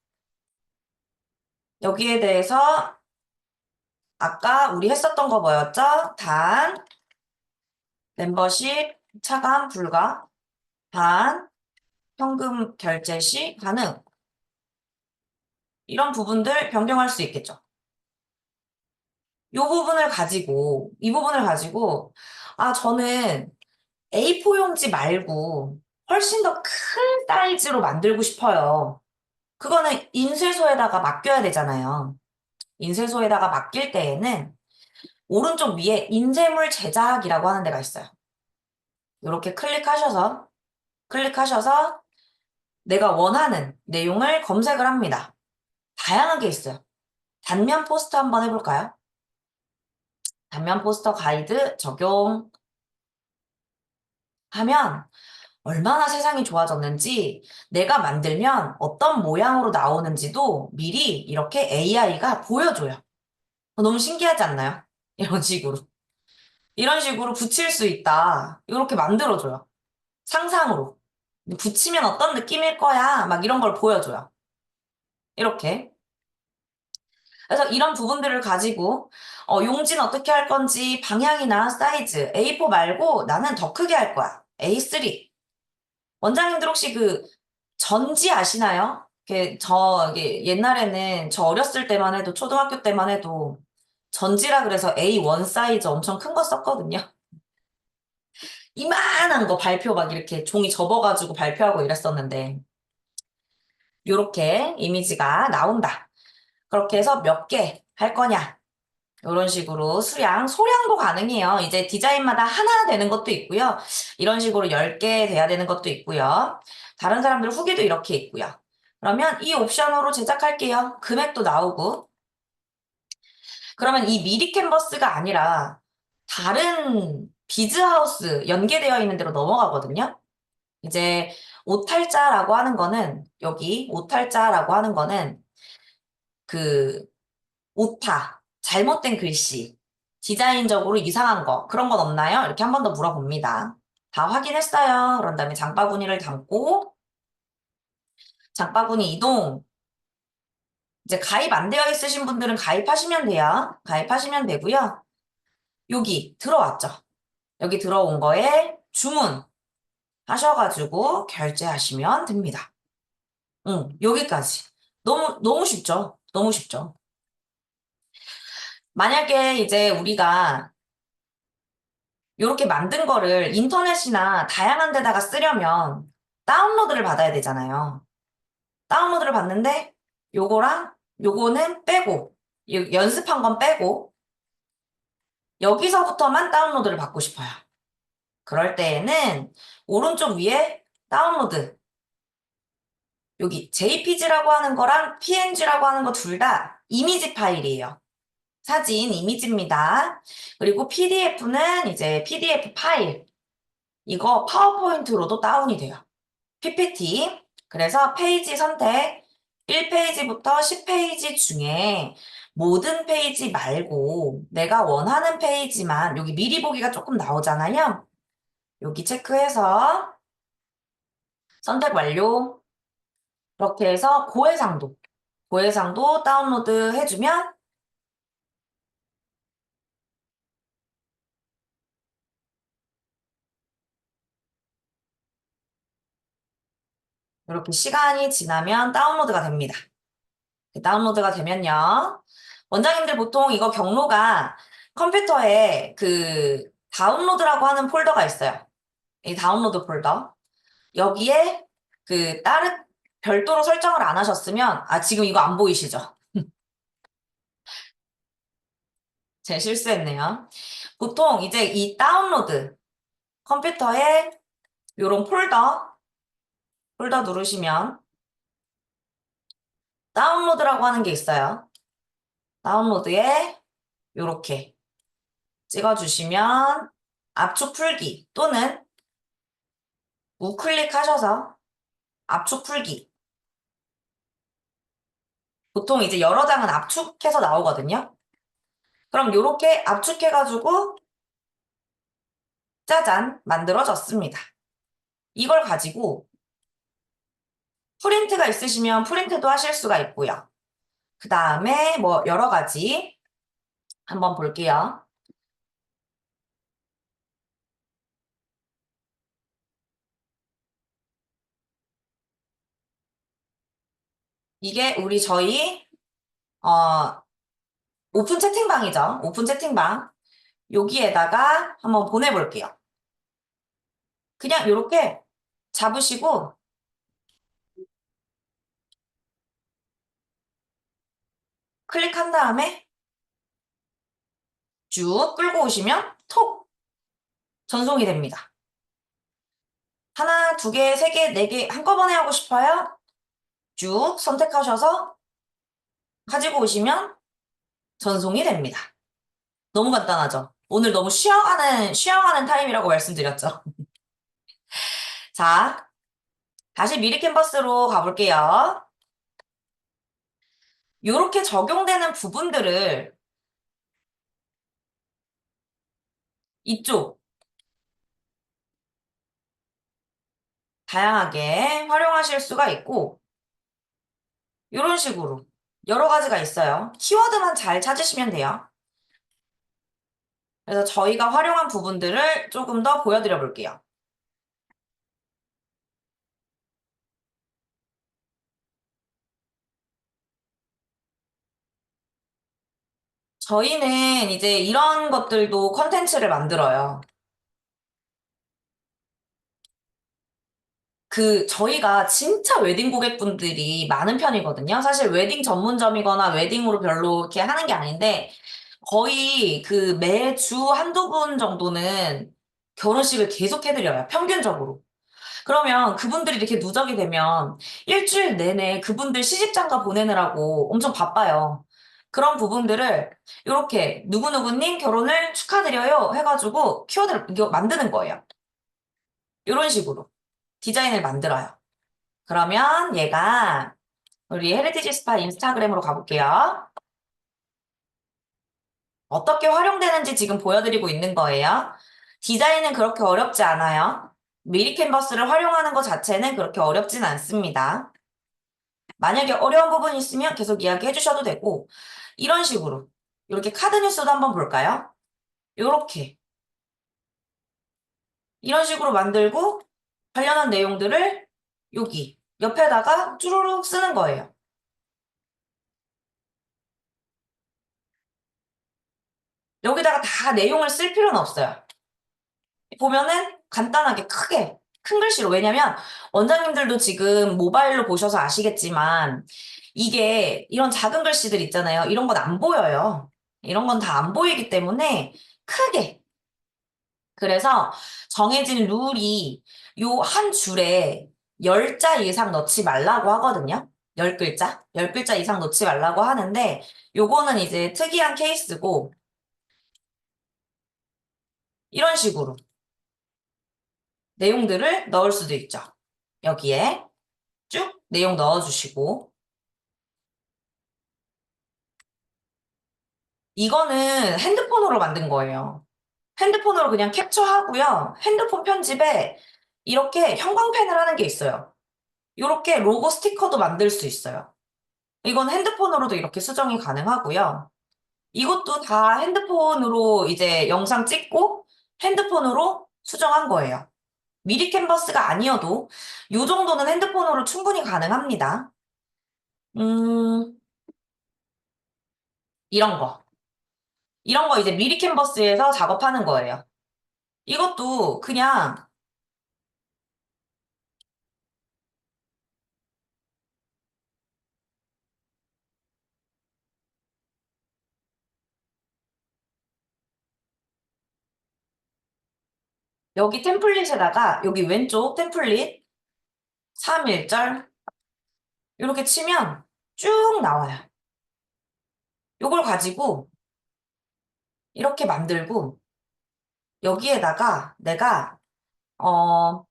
여기에 대해서 아까 우리 했었던 거 뭐였죠? 멤버십, 차감 불가, 현금 결제 시 가능. 이런 부분들 변경할 수 있겠죠. 이 부분을 가지고, 저는 A4 용지 말고 훨씬 더 큰 사이즈로 만들고 싶어요. 그거는 인쇄소에다가 맡겨야 되잖아요. 인쇄소에다가 맡길 때에는 오른쪽 위에 인쇄물 제작이라고 하는 데가 있어요. 이렇게 클릭하셔서 내가 원하는 내용을 검색을 합니다. 다양한 게 있어요. 단면 포스터 한번 해볼까요? 단면 포스터 가이드 적용하면 얼마나 세상이 좋아졌는지 내가 만들면 어떤 모양으로 나오는지도 미리 이렇게 AI가 보여줘요. 너무 신기하지 않나요? 이런 식으로. 이런 식으로 붙일 수 있다. 이렇게 만들어줘요. 상상으로. 붙이면 어떤 느낌일 거야. 막 이런 걸 보여줘요. 이렇게. 그래서 이런 부분들을 가지고 용지는 어떻게 할 건지 방향이나 사이즈 A4 말고 나는 더 크게 할 거야. A3. 원장님들 혹시 그 전지 아시나요? 이게 옛날에는 저 어렸을 때만 해도 초등학교 때만 해도 전지라 그래서 A1 사이즈 엄청 큰 거 썼거든요. 이만한 거 발표 막 이렇게 종이 접어가지고 발표하고 이랬었는데 요렇게 이미지가 나온다. 그렇게 해서 몇 개 할 거냐. 이런 식으로 소량도 가능해요. 이제 디자인마다 하나 되는 것도 있고요. 이런 식으로 10개 돼야 되는 것도 있고요. 다른 사람들 후기도 이렇게 있고요. 그러면 이 옵션으로 제작할게요. 금액도 나오고. 그러면 이 미리 캔버스가 아니라 다른 비즈하우스 연계되어 있는 데로 넘어가거든요. 이제 오탈자라고 하는 거는 여기 오탈자라고 하는 거는 그 오타, 잘못된 글씨, 디자인적으로 이상한 거, 그런 건 없나요? 이렇게 한 번 더 물어봅니다. 다 확인했어요. 그런 다음에 장바구니를 담고, 장바구니 이동. 이제 가입 안 되어 있으신 분들은 가입하시면 돼요. 가입하시면 되고요. 여기 들어왔죠. 여기 들어온 거에 주문 하셔가지고 결제하시면 됩니다. 응, 여기까지. 너무 쉽죠? 너무 쉽죠? 만약에 이제 우리가 이렇게 만든 거를 인터넷이나 다양한 데다가 쓰려면 다운로드를 받아야 되잖아요. 다운로드를 받는데 요거랑 요거는 빼고 연습한 건 빼고 여기서부터만 다운로드를 받고 싶어요. 그럴 때에는 오른쪽 위에 다운로드 여기 JPG라고 하는 거랑 PNG라고 하는 거 둘 다 이미지 파일이에요. 사진 이미지입니다. 그리고 PDF는 이제 PDF 파일. 이거 파워포인트로도 다운이 돼요. PPT. 그래서 페이지 선택 1페이지부터 10페이지 중에 모든 페이지 말고 내가 원하는 페이지만 여기 미리 보기가 조금 나오잖아요. 여기 체크해서 선택 완료. 그렇게 해서 고해상도 다운로드 해주면 이렇게 시간이 지나면 다운로드가 됩니다. 다운로드가 되면요. 원장님들 보통 이거 경로가 컴퓨터에 그 다운로드라고 하는 폴더가 있어요. 이 다운로드 폴더. 여기에 그 다른 별도로 설정을 안 하셨으면 지금 이거 안 보이시죠? 제 실수했네요. 보통 이제 이 다운로드 컴퓨터에 요런 폴더 누르시면 다운로드라고 하는 게 있어요. 다운로드에 요렇게 찍어주시면 압축 풀기 또는 우클릭하셔서 압축 풀기. 보통 이제 여러 장은 압축해서 나오거든요. 그럼 요렇게 압축해가지고 짜잔 만들어졌습니다. 이걸 가지고 프린트가 있으시면 프린트도 하실 수가 있고요. 그 다음에 뭐 여러 가지 한번 볼게요. 이게 저희 어, 오픈 채팅방이죠. 오픈 채팅방. 여기에다가 한번 보내볼게요. 그냥 이렇게 잡으시고 클릭한 다음에 쭉 끌고 오시면 톡 전송이 됩니다. 하나, 두 개, 세 개, 네 개 한꺼번에 하고 싶어요? 쭉 선택하셔서 가지고 오시면 전송이 됩니다. 너무 간단하죠? 오늘 너무 쉬어가는 타임이라고 말씀드렸죠? 자, 다시 미리 캔버스로 가볼게요. 이렇게 적용되는 부분들을 이쪽 다양하게 활용하실 수가 있고 이런 식으로 여러 가지가 있어요. 키워드만 잘 찾으시면 돼요. 그래서 저희가 활용한 부분들을 조금 더 보여드려 볼게요. 저희는 이제 이런 것들도 컨텐츠를 만들어요. 저희가 진짜 웨딩 고객분들이 많은 편이거든요. 사실 웨딩 전문점이거나 웨딩으로 별로 이렇게 하는 게 아닌데, 거의 매주 한두 분 정도는 결혼식을 계속 해드려요. 평균적으로. 그러면 그분들이 이렇게 누적이 되면 일주일 내내 그분들 시집장가 보내느라고 엄청 바빠요. 그런 부분들을 이렇게 누구누구님 결혼을 축하드려요 해가지고 키워드를 이거 만드는 거예요. 이런 식으로 디자인을 만들어요. 그러면 얘가 우리 헤리티지 스파 인스타그램으로 가볼게요. 어떻게 활용되는지 지금 보여드리고 있는 거예요. 디자인은 그렇게 어렵지 않아요. 미리 캔버스를 활용하는 것 자체는 그렇게 어렵진 않습니다. 만약에 어려운 부분이 있으면 계속 이야기해 주셔도 되고, 이런 식으로. 이렇게 카드 뉴스도 한번 볼까요? 이렇게. 이런 식으로 만들고, 관련한 내용들을 여기, 옆에다가 쭈루룩 쓰는 거예요. 여기다가 다 내용을 쓸 필요는 없어요. 보면은 간단하게 크게 큰 글씨로 왜냐면 원장님들도 지금 모바일로 보셔서 아시겠지만 이게 이런 작은 글씨들 있잖아요. 이런 건 안 보여요. 이런 건 다 안 보이기 때문에 크게 그래서 정해진 룰이 요 한 줄에 10자 이상 넣지 말라고 하거든요. 10글자? 10글자 이상 넣지 말라고 하는데 요거는 이제 특이한 케이스고 이런 식으로 내용들을 넣을 수도 있죠. 여기에 쭉 내용 넣어주시고 이거는 핸드폰으로 만든 거예요. 핸드폰으로 그냥 캡처하고요. 핸드폰 편집에 이렇게 형광펜을 하는 게 있어요. 이렇게 로고 스티커도 만들 수 있어요. 이건 핸드폰으로도 이렇게 수정이 가능하고요. 이것도 다 핸드폰으로 이제 영상 찍고 핸드폰으로 수정한 거예요. 미리 캔버스가 아니어도 이 정도는 핸드폰으로 충분히 가능합니다. 음, 이런 거. 이런 거 이제 미리 캔버스에서 작업하는 거예요. 이것도 그냥 여기 템플릿에다가 여기 왼쪽 템플릿 3일절 이렇게 치면 쭉 나와요. 요걸 가지고 이렇게 만들고 여기에다가 내가 어,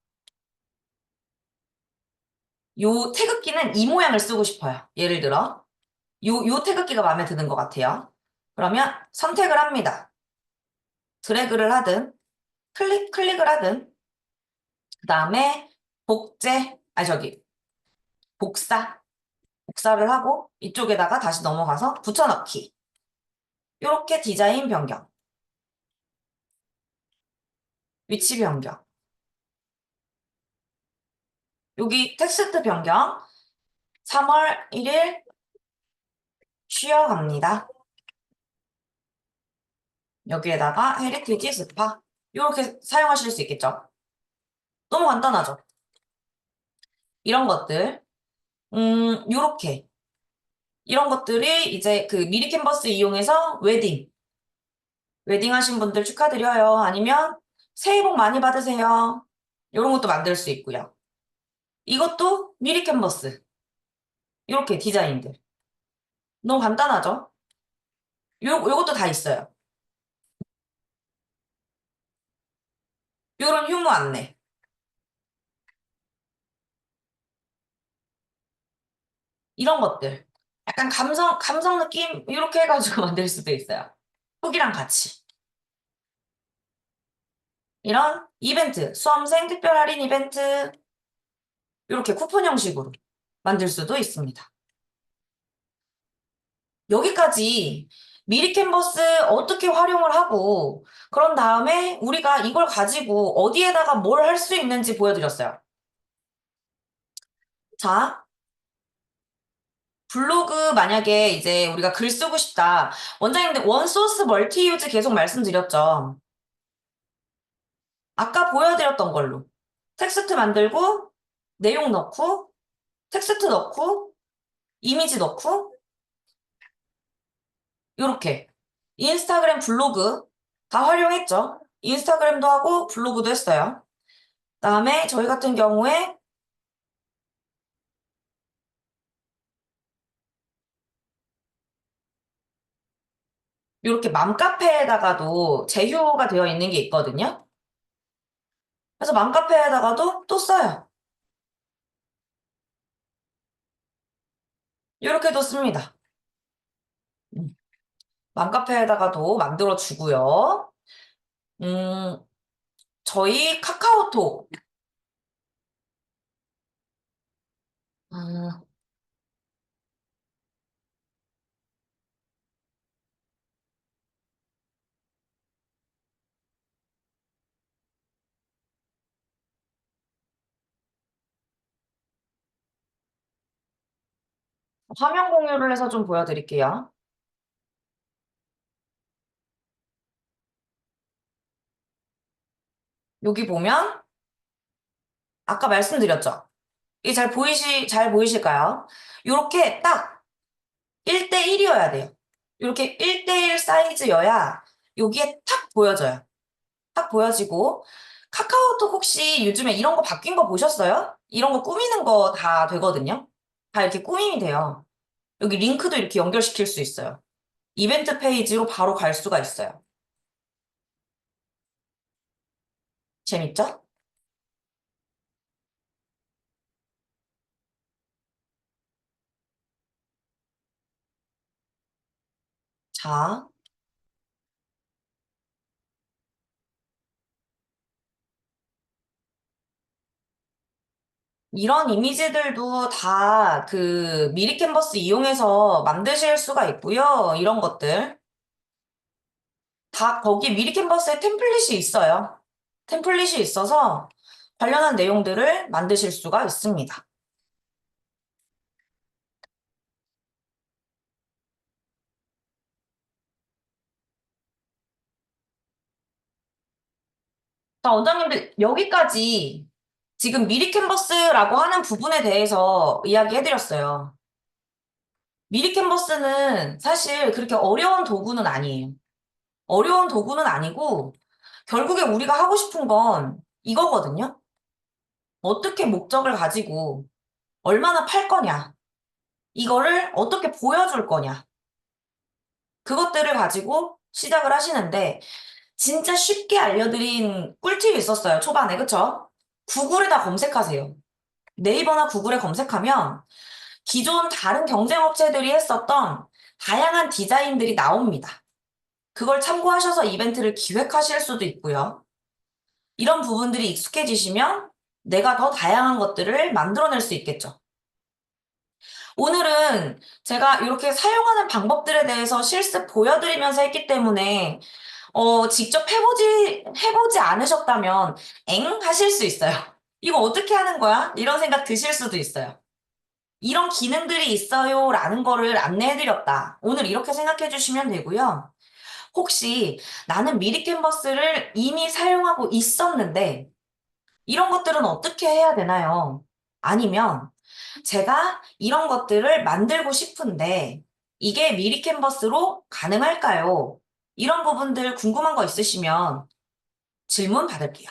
요 태극기는 이 모양을 쓰고 싶어요. 예를 들어 요 태극기가 마음에 드는 것 같아요. 그러면 선택을 합니다. 드래그를 하든 클릭을 하든 그 다음에 복사 복사를 하고 이쪽에다가 다시 넘어가서 붙여넣기. 이렇게 디자인 변경, 위치 변경. 여기 텍스트 변경. 3월 1일 쉬어갑니다. 여기에다가 헤리티지 스파. 이렇게 사용하실 수 있겠죠. 너무 간단하죠. 이런 것들. 요렇게. 이런 것들이 이제 미리 캔버스 이용해서 웨딩 하신 분들 축하드려요. 아니면 새해 복 많이 받으세요. 이런 것도 만들 수 있고요. 이것도 미리 캔버스. 이렇게 디자인들. 너무 간단하죠? 요것도 다 있어요. 요런 휴무 안내. 이런 것들. 약간 감성 느낌? 이렇게 해가지고 만들 수도 있어요. 후기랑 같이. 이런 이벤트, 수험생 특별 할인 이벤트. 이렇게 쿠폰 형식으로 만들 수도 있습니다. 여기까지 미리 캔버스 어떻게 활용을 하고, 그런 다음에 우리가 이걸 가지고 어디에다가 뭘 할 수 있는지 보여드렸어요. 자, 블로그 만약에 이제 우리가 글 쓰고 싶다. 원장님들 원소스 멀티 유즈 계속 말씀드렸죠. 아까 보여드렸던 걸로. 텍스트 만들고 내용 넣고, 텍스트 넣고, 이미지 넣고, 요렇게. 인스타그램 블로그 다 활용했죠. 인스타그램도 하고 블로그도 했어요. 그다음에 저희 같은 경우에 이렇게 맘카페에다가도 제휴가 되어 있는 게 있거든요. 그래서 맘카페에다가도 또 써요. 이렇게도 씁니다. 음, 맘카페에다가도 만들어 주고요. 음, 저희 카카오톡, 음, 화면 공유를 해서 좀 보여드릴게요. 여기 보면 아까 말씀드렸죠. 이게 잘 보이실까요? 이렇게 딱 1대1이어야 돼요. 이렇게 1대1 사이즈여야 여기에 탁 보여져요. 딱 보여지고 카카오톡 혹시 요즘에 이런 거 바뀐 거 보셨어요? 이런 거 꾸미는 거 다 되거든요. 다 이렇게 꾸밈이 돼요. 여기 링크도 이렇게 연결시킬 수 있어요. 이벤트 페이지로 바로 갈 수가 있어요. 재밌죠? 자, 이런 이미지들도 다 그 미리 캔버스 이용해서 만드실 수가 있고요. 이런 것들. 다 거기 미리 캔버스에 템플릿이 있어요. 템플릿이 있어서 관련한 내용들을 만드실 수가 있습니다. 자, 원장님들, 여기까지 지금 미리 캔버스라고 하는 부분에 대해서 이야기해드렸어요. 미리 캔버스는 사실 그렇게 어려운 도구는 아니에요. 어려운 도구는 아니고, 결국에 우리가 하고 싶은 건 이거거든요. 어떻게 목적을 가지고 얼마나 팔 거냐, 이거를 어떻게 보여줄 거냐, 그것들을 가지고 시작을 하시는데, 진짜 쉽게 알려드린 꿀팁이 있었어요, 초반에. 그쵸? 구글에다 검색하세요. 네이버나 구글에 검색하면 기존 다른 경쟁 업체들이 했었던 다양한 디자인들이 나옵니다. 그걸 참고하셔서 이벤트를 기획하실 수도 있고요. 이런 부분들이 익숙해지시면 내가 더 다양한 것들을 만들어낼 수 있겠죠. 오늘은 제가 이렇게 사용하는 방법들에 대해서 실습 보여드리면서 했기 때문에 직접 해보지 않으셨다면 엥? 하실 수 있어요. 이거 어떻게 하는 거야? 이런 생각 드실 수도 있어요. 이런 기능들이 있어요 라는 거를 안내해드렸다. 오늘 이렇게 생각해 주시면 되고요. 혹시 나는 미리 캔버스를 이미 사용하고 있었는데 이런 것들은 어떻게 해야 되나요? 아니면 제가 이런 것들을 만들고 싶은데 이게 미리 캔버스로 가능할까요? 이런 부분들 궁금한 거 있으시면 질문 받을게요.